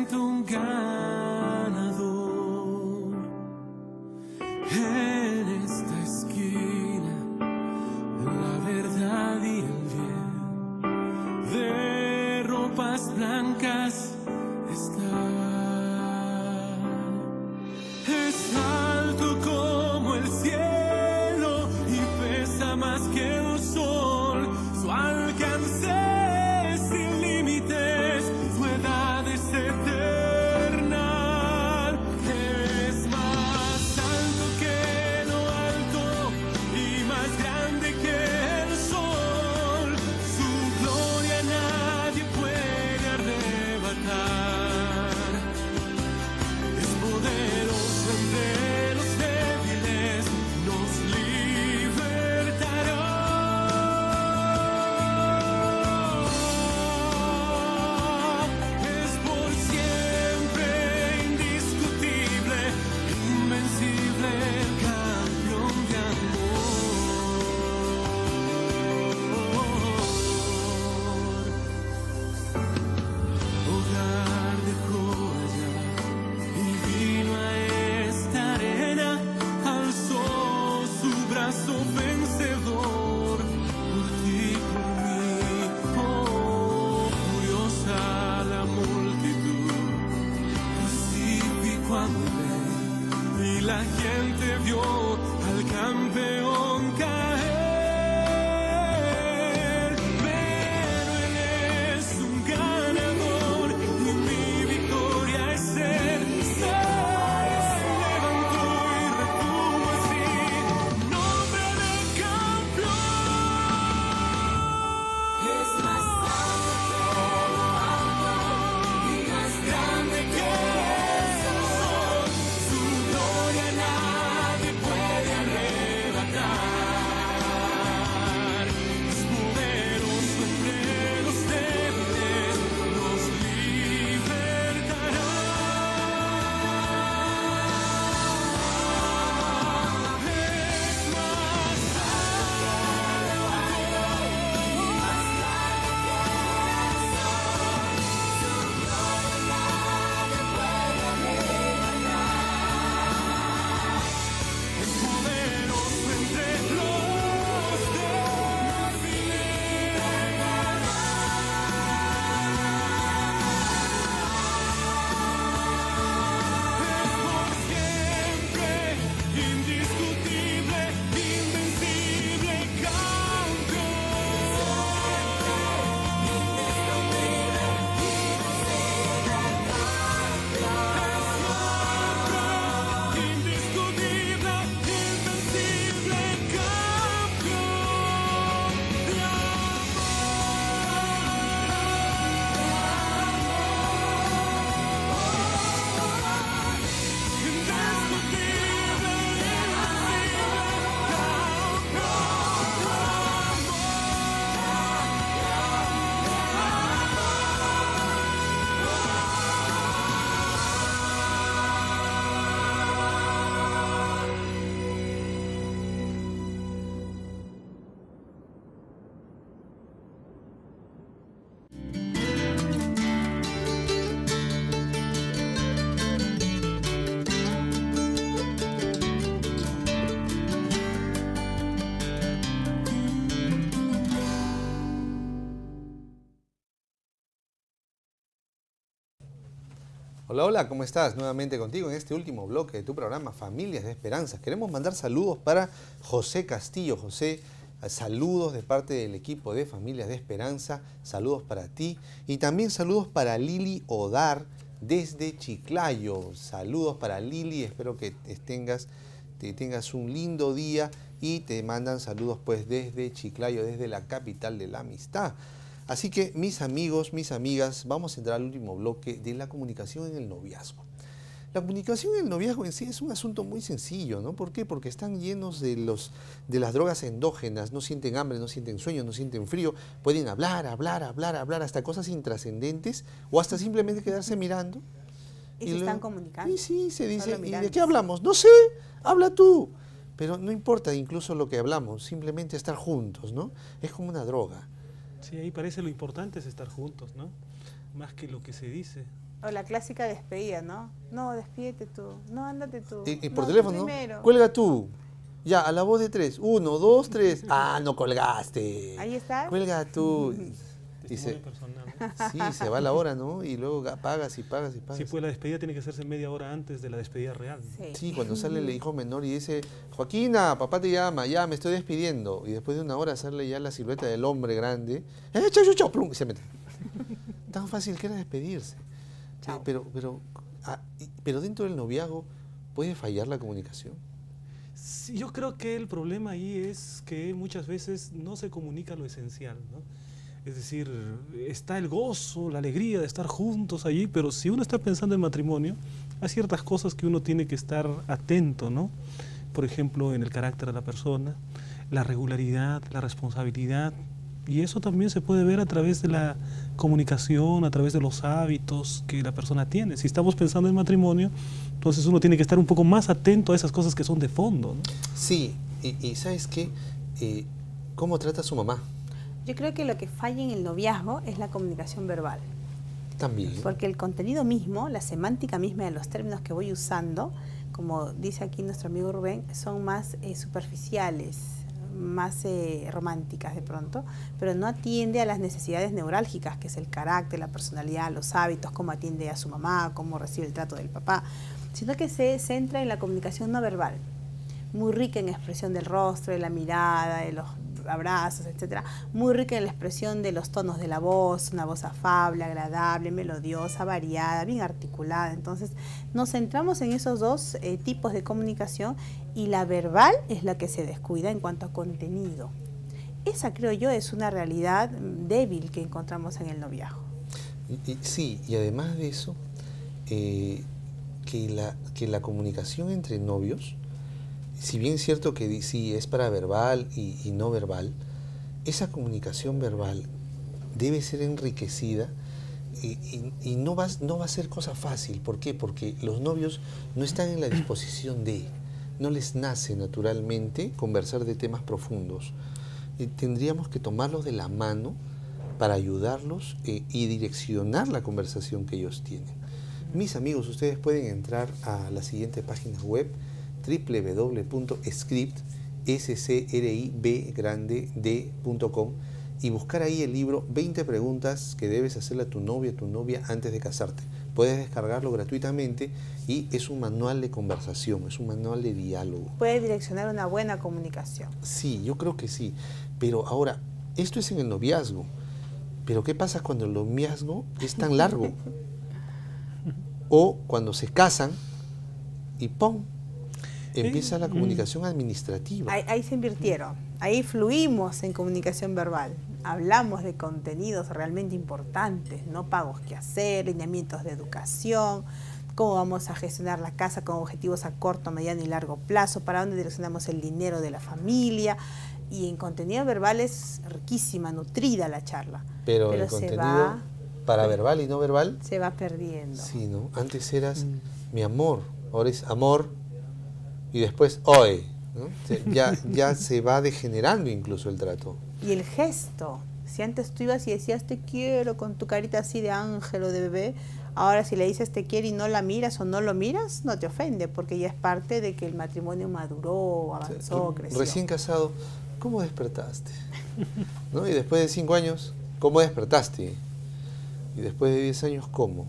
siento un ganador en esta esquina, la verdad y el bien, de ropas blancas está. Es alto como el cielo y pesa más que el sol, su alcance es sin límites, su edad es eterna. Es más alto que lo alto y más grande que el sol, su gloria nadie puede arrebatar. Es poderoso entre los débiles, nos libertará. Es por siempre indiscutible, invencible, el campeón de amor. Hogar de joya y vino a esta arena, alzó su brazo vencedor por ti y por mí. Oh, curiosa la multitud crucificó al Rey y la gente vio al campeón caer. Pero él es un ganador y mi victoria es él. Se levantó y retuvo así nombre de campeón. Es más alto y más grande que el sol, su gloria nadie puede arrebatar. Es poderoso entre los débiles, nos libertará. Es más alto y más grande que el sol, su gloria nadie puede arrebatar. Es poderoso entre los débiles. Es por siempre indiscutible, invencible, campeón. Indiscutible, invencible, campeón de Hola, hola, ¿cómo estás? Nuevamente contigo en este último bloque de tu programa Familias de Esperanza. Queremos mandar saludos para José Castillo. José, saludos de parte del equipo de Familias de Esperanza, saludos para ti. Y también saludos para Lili Odar desde Chiclayo. Saludos para Lili, espero que tengas un lindo día y te mandan saludos pues desde Chiclayo, desde la capital de la amistad. Así que mis amigos, mis amigas, vamos a entrar al último bloque de la comunicación en el noviazgo. La comunicación en el noviazgo en sí es un asunto muy sencillo, ¿no? ¿Por qué? Porque están llenos de las drogas endógenas, no sienten hambre, no sienten sueño, no sienten frío, pueden hablar hasta cosas intrascendentes o hasta simplemente quedarse mirando. Y se están comunicando. Y sí, se dice, ¿y de qué hablamos? No sé, habla tú. Pero no importa incluso lo que hablamos, simplemente estar juntos, ¿no? Es como una droga. Sí, ahí parece lo importante es estar juntos, ¿no? Más que lo que se dice. O la clásica despedida, ¿no? No, despídete tú. No, ándate tú. Y por No, teléfono, tú ¿no? primero. Cuelga tú. Ya, a la voz de 3. 1, 2, 3. Ah, no colgaste. Ahí está. Cuelga tú. Y Testimonio personal, ¿no? sí, se va la hora, ¿no? Y luego pagas y pagas y pagas. Sí, pues la despedida tiene que hacerse media hora antes de la despedida real, ¿no? Sí. Sí, cuando sale el hijo menor y dice, Joaquina, papá te llama, ya me estoy despidiendo. Y después de una hora sale ya la silueta del hombre grande. ¡Chau! ¡Plum! Y se mete. Tan fácil que era despedirse. Chao. Pero dentro del noviazgo, ¿puede fallar la comunicación? Sí, yo creo que el problema ahí es que muchas veces no se comunica lo esencial, ¿no? Es decir, está el gozo, la alegría de estar juntos allí, pero si uno está pensando en matrimonio, hay ciertas cosas que uno tiene que estar atento, ¿no? Por ejemplo, en el carácter de la persona, la regularidad, la responsabilidad, y eso también se puede ver a través de la comunicación, a través de los hábitos que la persona tiene. Si estamos pensando en matrimonio, entonces uno tiene que estar un poco más atento a esas cosas que son de fondo, ¿no? Sí, y ¿sabes qué? ¿Cómo trata a su mamá? Yo creo que lo que falla en el noviazgo es la comunicación verbal. También. Porque el contenido mismo, la semántica misma de los términos que voy usando, como dice aquí nuestro amigo Rubén, son más superficiales, más románticas de pronto, pero no atiende a las necesidades neurálgicas, que es el carácter, la personalidad, los hábitos, cómo atiende a su mamá, cómo recibe el trato del papá, sino que se centra en la comunicación no verbal, muy rica en expresión del rostro, de la mirada, de los abrazos, etcétera, muy rica en la expresión de los tonos de la voz, una voz afable, agradable, melodiosa, variada, bien articulada. Entonces nos centramos en esos dos tipos de comunicación y la verbal es la que se descuida en cuanto a contenido. Esa, creo yo, es una realidad débil que encontramos en el noviazgo. Sí, y además de eso, que la comunicación entre novios, si bien es cierto que sí es para verbal y no verbal, esa comunicación verbal debe ser enriquecida y no va a ser cosa fácil. ¿Por qué? Porque los novios no están en la disposición no les nace naturalmente conversar de temas profundos. Tendríamos que tomarlos de la mano para ayudarlos y direccionar la conversación que ellos tienen. Mis amigos, ustedes pueden entrar a la siguiente página web, www.script.com y buscar ahí el libro 20 preguntas que debes hacerle a tu novia antes de casarte. Puedes descargarlo gratuitamente y es un manual de conversación, es un manual de diálogo. Puede direccionar una buena comunicación. Sí, yo creo que sí. Pero ahora, esto es en el noviazgo. Pero ¿qué pasa cuando el noviazgo es tan largo? O cuando se casan y ¡pum! Empieza la comunicación administrativa. Ahí se invirtieron, ahí fluimos en comunicación verbal. Hablamos de contenidos realmente importantes, no pagos que hacer, lineamientos de educación, cómo vamos a gestionar la casa con objetivos a corto, mediano y largo plazo, para dónde direccionamos el dinero de la familia. Y en contenido verbal es riquísima, nutrida la charla. Pero el contenido para verbal y no verbal se va perdiendo. Sí, ¿no? Antes eras mi amor, ahora es amor y después hoy, ¿no? Ya se va degenerando incluso el trato. Y el gesto, si antes tú ibas y decías te quiero con tu carita así de ángel o de bebé, ahora si le dices te quiero y no la miras o no lo miras, no te ofende, porque ya es parte de que el matrimonio maduró, avanzó, creció. Recién casado, ¿cómo despertaste? ¿No? Y después de 5 años, ¿cómo despertaste? Y después de 10 años, ¿cómo?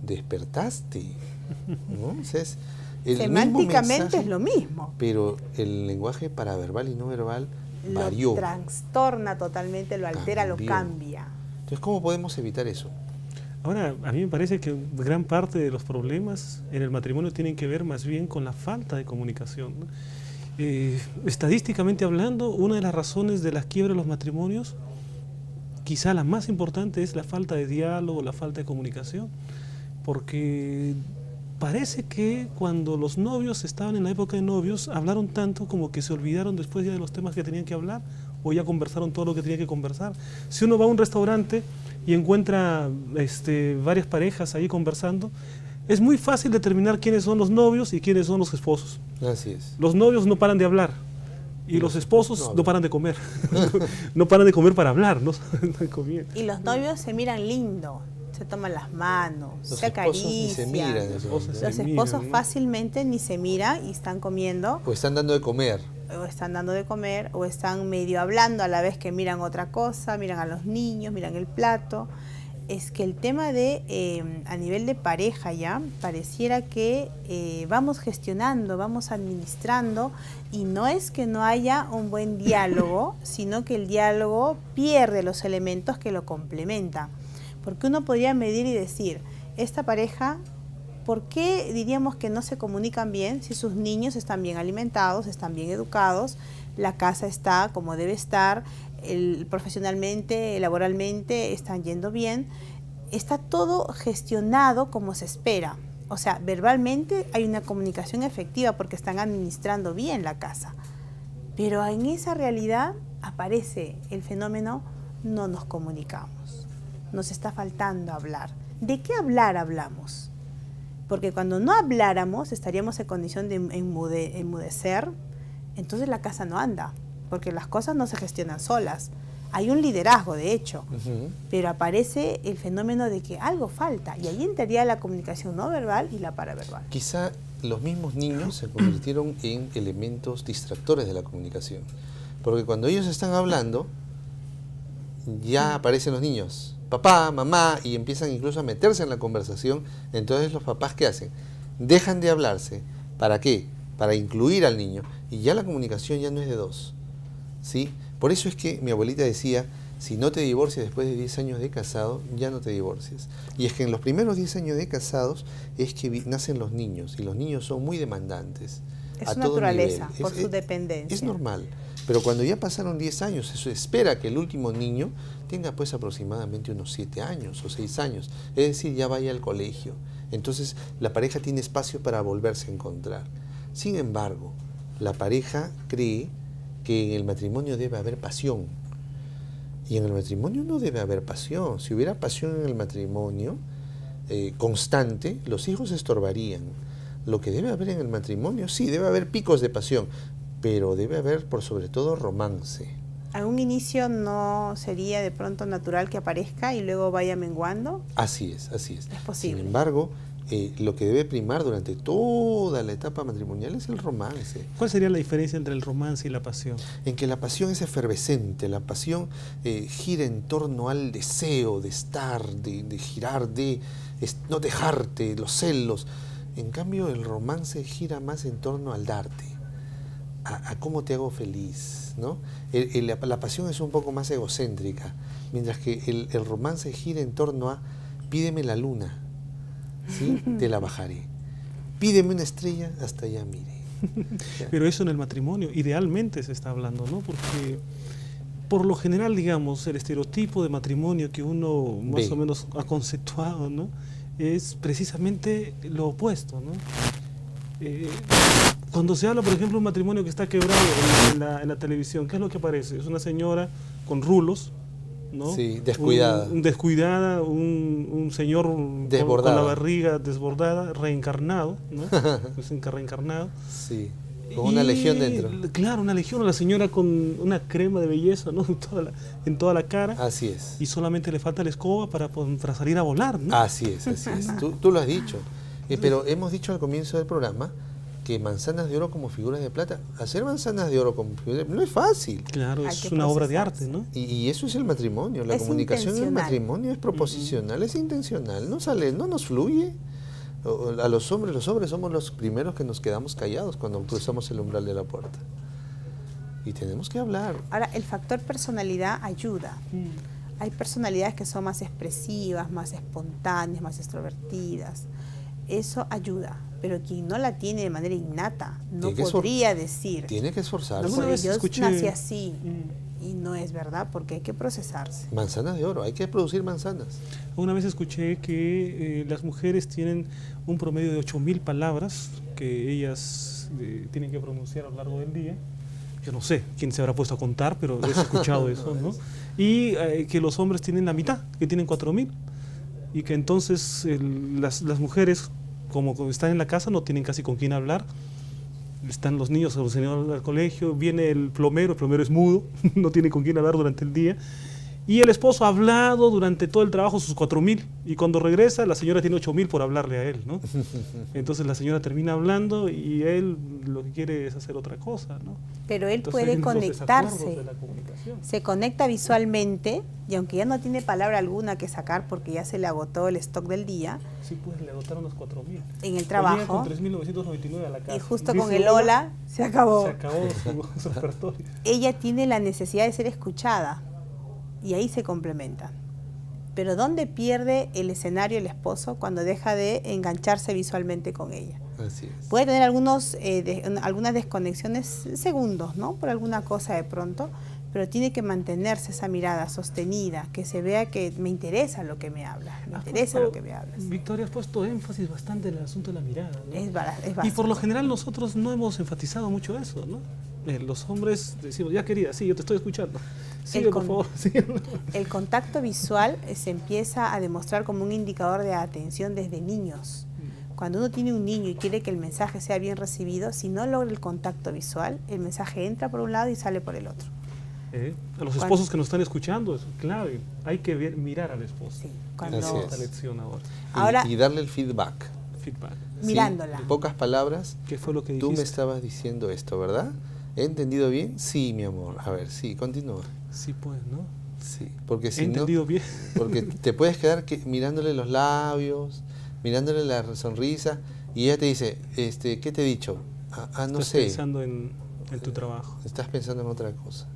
¿Despertaste? ¿No? O sea, semánticamente mensaje, es lo mismo. Pero el lenguaje paraverbal y no verbal varió. Lo trastorna totalmente, lo altera, Cambió. lo cambia. Entonces, ¿cómo podemos evitar eso? Ahora, a mí me parece que gran parte de los problemas en el matrimonio tienen que ver más bien con la falta de comunicación, ¿no? Estadísticamente hablando, una de las razones de la quiebra de los matrimonios, quizá la más importante, es la falta de diálogo, la falta de comunicación, porque parece que cuando los novios estaban en la época de novios, hablaron tanto como que se olvidaron después ya de los temas que tenían que hablar, o ya conversaron todo lo que tenían que conversar. Si uno va a un restaurante y encuentra varias parejas ahí conversando, es muy fácil determinar quiénes son los novios y quiénes son los esposos. Así es. Los novios no paran de hablar y los esposos no paran de comer. No paran de comer para hablar, ¿no? Y los novios se miran lindo, se toman las manos, Los se esposos ni se acarician. miran. en ese Los momento. Los se esposos miran, ¿no? fácilmente ni se miran y están comiendo, O están dando de comer. o están dando de comer, o están medio hablando a la vez que miran otra cosa, miran a los niños, miran el plato. Es que el tema de, a nivel de pareja ya, pareciera que vamos gestionando, vamos administrando, y no es que no haya un buen diálogo, sino que el diálogo pierde los elementos que lo complementan. Porque uno podría medir y decir, esta pareja, ¿por qué diríamos que no se comunican bien si sus niños están bien alimentados, están bien educados, la casa está como debe estar, profesionalmente, laboralmente están yendo bien? Está todo gestionado como se espera. O sea, verbalmente hay una comunicación efectiva porque están administrando bien la casa. Pero en esa realidad aparece el fenómeno, no nos comunicamos. Nos está faltando hablar. ¿De qué hablar hablamos? Porque cuando no habláramos estaríamos en condición de enmudecer, entonces la casa no anda, porque las cosas no se gestionan solas. Hay un liderazgo, de hecho, pero aparece el fenómeno de que algo falta, y ahí entraría la comunicación no verbal y la paraverbal. Quizá los mismos niños se convirtieron en elementos distractores de la comunicación. Porque cuando ellos están hablando, ya aparecen los niños, papá, mamá, y empiezan incluso a meterse en la conversación. Entonces los papás, ¿qué hacen? Dejan de hablarse. ¿Para qué? Para incluir al niño. Y ya la comunicación ya no es de dos, ¿sí? Por eso es que mi abuelita decía, si no te divorcias después de 10 años de casado, ya no te divorcies. Y es que en los primeros 10 años de casados es que nacen los niños, y los niños son muy demandantes. Es a su todo naturaleza, nivel. por su dependencia. Es normal. Pero cuando ya pasaron 10 años, se espera que el último niño tenga pues aproximadamente unos 7 años o 6 años. Es decir, ya vaya al colegio. Entonces la pareja tiene espacio para volverse a encontrar. Sin embargo, la pareja cree que en el matrimonio debe haber pasión. Y en el matrimonio no debe haber pasión. Si hubiera pasión en el matrimonio constante, los hijos estorbarían. Lo que debe haber en el matrimonio, sí, debe haber picos de pasión, pero debe haber por sobre todo romance. ¿A un inicio no sería de pronto natural que aparezca y luego vaya menguando? Así es, así es. Es posible. Sin embargo, lo que debe primar durante toda la etapa matrimonial es el romance. ¿Cuál sería la diferencia entre el romance y la pasión? En que la pasión es efervescente, la pasión gira en torno al deseo de estar, de girar, de no dejarte, los celos. En cambio, el romance gira más en torno al darte, a cómo te hago feliz, ¿no? La pasión es un poco más egocéntrica, mientras que el romance gira en torno a pídeme la luna, ¿sí? Te la bajaré. Pídeme una estrella, hasta allá mire. Pero eso en el matrimonio, idealmente se está hablando, ¿no? Porque por lo general, digamos, el estereotipo de matrimonio que uno más o menos ha conceptuado, ¿no? Es precisamente lo opuesto, ¿no? Cuando se habla, por ejemplo, de un matrimonio que está quebrado en la televisión, ¿qué es lo que aparece? Es una señora con rulos, ¿no? Sí, descuidada. Descuidada, un señor con la barriga desbordada, reencarnado, ¿no? Reencarnado. Sí, con una legión dentro. Claro, una legión, la señora con una crema de belleza, ¿no? En toda la cara. Así es. Y solamente le falta la escoba para salir a volar, ¿no? Así es, así es. Tú lo has dicho. Pero hemos dicho al comienzo del programa que manzanas de oro como figuras de plata. Hacer manzanas de oro como figuras de plata no es fácil. Claro, es una obra de arte, ¿no? Y eso es el matrimonio. La comunicación en el matrimonio es proposicional, es intencional. No sale, no nos fluye. A los hombres somos los primeros que nos quedamos callados cuando cruzamos el umbral de la puerta. Y tenemos que hablar. Ahora, el factor personalidad ayuda. Hay personalidades que son más expresivas, más espontáneas, más extrovertidas. Eso ayuda. Pero quien no la tiene de manera innata no podría decir. Tiene que esforzarse. ¿Alguna vez yo escuché... nací así. Y no es verdad, porque hay que procesarse. Manzanas de oro, hay que producir manzanas. Una vez escuché que las mujeres tienen un promedio de 8.000 palabras que ellas tienen que pronunciar a lo largo del día. Yo no sé quién se habrá puesto a contar, pero he escuchado eso, ¿no? Y que los hombres tienen la mitad, que tienen 4.000. Y que entonces las mujeres, como están en la casa, no tienen casi con quién hablar. Están los niños al colegio, viene el plomero es mudo, no tiene con quién hablar durante el día. Y el esposo ha hablado durante todo el trabajo sus 4.000 y cuando regresa la señora tiene 8.000 por hablarle a él, ¿no? Entonces la señora termina hablando y él lo que quiere es hacer otra cosa, ¿no? Pero él Entonces, puede hay los desacuerdos conectarse, de la comunicación. se conecta visualmente y aunque ya no tiene palabra alguna que sacar porque ya se le agotó el stock del día, Sí, pues le agotaron los 4.000. en el Llega trabajo, con 3.999 a la casa. y justo Dice, con el hola se acabó. se acabó su repertorio. Ella tiene la necesidad de ser escuchada y ahí se complementan. Pero ¿dónde pierde el escenario el esposo cuando deja de engancharse visualmente con ella? Así es. Puede tener algunas desconexiones segundos, ¿no? Por alguna cosa de pronto, pero tiene que mantenerse esa mirada sostenida, que se vea que me interesa lo que me hablas, me interesa lo que me hablas. Victoria, has puesto énfasis bastante en el asunto de la mirada, ¿no? Es básico. Y por lo general nosotros no hemos enfatizado mucho eso, ¿no? Los hombres decimos, ya querida, sí, yo te estoy escuchando. Sigue, por favor. Sigue. El contacto visual se empieza a demostrar como un indicador de atención desde niños. Cuando uno tiene un niño y quiere que el mensaje sea bien recibido, si no logra el contacto visual, el mensaje entra por un lado y sale por el otro. A los esposos que nos están escuchando, es clave. Hay que mirar al esposo. Sí, Así Esa es es. la lección ahora. Ahora- Y darle el feedback. Feedback. ¿sí? Mirándola. En pocas palabras, ¿Qué fue lo que tú me dijiste? estabas diciendo esto, ¿verdad? ¿He entendido bien? Sí, mi amor. A ver, sí, continúa. Sí, pues, ¿no? Sí, porque He si no, entendido bien. porque te puedes quedar mirándole los labios, mirándole la sonrisa y ella te dice, ¿qué te he dicho? No Estás sé. pensando en tu trabajo. Estás pensando en otra cosa.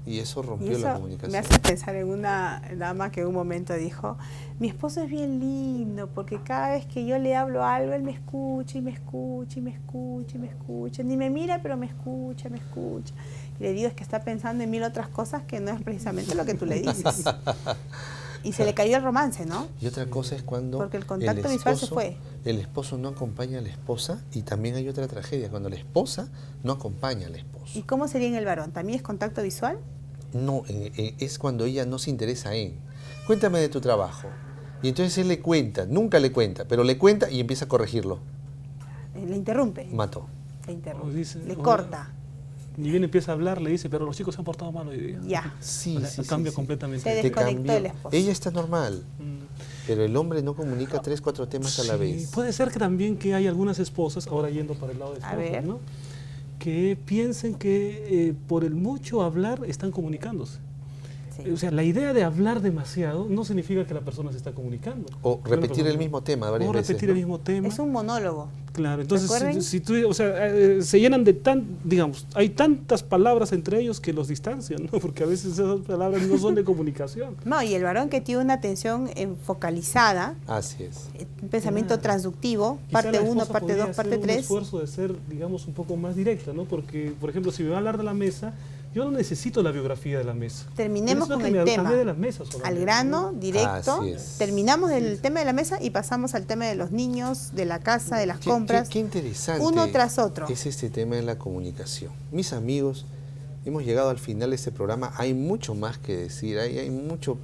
Y eso Y rompió la eso comunicación. me hace pensar en una dama que en un momento dijo, mi esposo es bien lindo porque cada vez que yo le hablo algo, él me escucha y me escucha y me escucha y me escucha. Ni me mira, pero me escucha, me escucha. Y le digo, es que está pensando en 1000 otras cosas que no es precisamente lo que tú le dices. Y se le cayó el romance, ¿no? Y otra cosa es cuando Porque el contacto visual se fue. el esposo no acompaña a la esposa y también hay otra tragedia, cuando la esposa no acompaña al esposo. ¿Y cómo sería en el varón? ¿También es contacto visual? No, es cuando ella no se interesa en. Cuéntame de tu trabajo. Y entonces él le cuenta, nunca le cuenta, pero le cuenta y empieza a corregirlo. Le interrumpe. Mató. Le O interrumpe. dice, Le o- corta. Ni bien empieza a hablar, le dice, pero los chicos se han portado mal hoy día. Ya. Sí, O sea, sí, sí, cambia sí. completamente. Se Te desconectó cambió. el esposo. Ella está normal, Mm. pero el hombre no comunica 3, 4 temas a la Sí, vez. puede ser que también que hay algunas esposas, ahora yendo para el lado de A esposas, ver. ¿no? Que piensen que por el mucho hablar están comunicándose. Sí. O sea, la idea de hablar demasiado no significa que la persona se está comunicando. O Que una repetir el persona- mismo tema varias O veces. repetir ¿no? el mismo tema. Es un monólogo. Claro, entonces ¿Recuerden? si tú, o sea, se llenan de digamos, hay tantas palabras entre ellos que los distancian, ¿no? Porque a veces esas palabras no son de comunicación. No, y el varón que tiene una atención focalizada, Así es. un pensamiento Claro. transductivo, Quizá parte la 1, esposa parte podría 2, parte hacer un 3. esfuerzo de ser, digamos, un poco más directa, ¿no? Porque, por ejemplo, si me va a hablar de la mesa, yo no necesito la biografía de la mesa. Terminemos Yo con necesito el que me tema. hable de la mesa solamente, Al ¿no? grano, directo. Así es. Terminamos el tema de la mesa y pasamos al tema de los niños, de la casa, de las compras. Qué interesante uno tras otro. es este tema de la comunicación. Mis amigos, hemos llegado al final de este programa. Hay mucho más que decir, hay mucho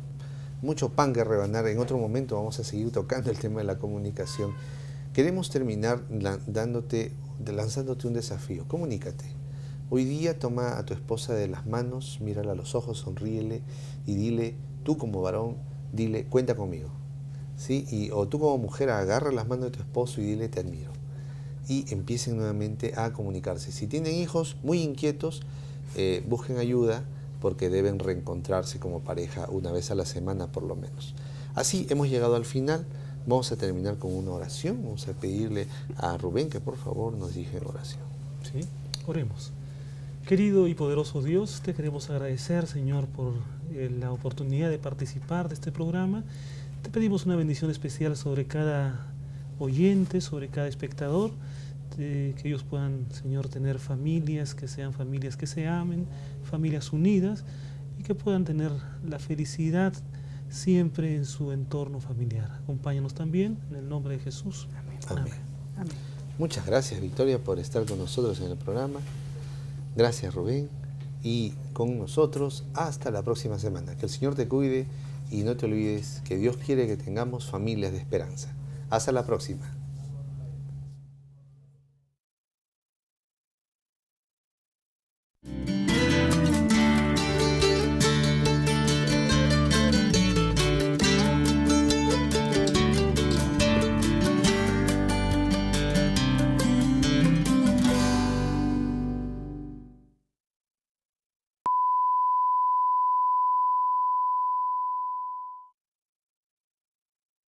pan que rebanar. En otro momento vamos a seguir tocando el tema de la comunicación. Queremos terminar lanzándote un desafío. Comunícate. Hoy día toma a tu esposa de las manos, mírala a los ojos, sonríele y dile, tú como varón, dile, cuenta conmigo. ¿Sí? O tú como mujer agarra las manos de tu esposo y dile, te admiro. Y empiecen nuevamente a comunicarse. Si tienen hijos muy inquietos, busquen ayuda porque deben reencontrarse como pareja una vez a la semana por lo menos. Así hemos llegado al final. Vamos a terminar con una oración. Vamos a pedirle a Rubén que por favor nos dirija en oración. Sí, oremos. Querido y poderoso Dios, te queremos agradecer, Señor, por la oportunidad de participar de este programa. Te pedimos una bendición especial sobre cada oyente, sobre cada espectador, que ellos puedan, Señor, tener familias que se amen, familias unidas y que puedan tener la felicidad siempre en su entorno familiar. Acompáñanos también en el nombre de Jesús. Amén. Amén. Muchas gracias, Victoria, por estar con nosotros en el programa. Gracias, Rubén. Y con nosotros hasta la próxima semana. Que el Señor te cuide y no te olvides que Dios quiere que tengamos familias de esperanza. Hasta la próxima.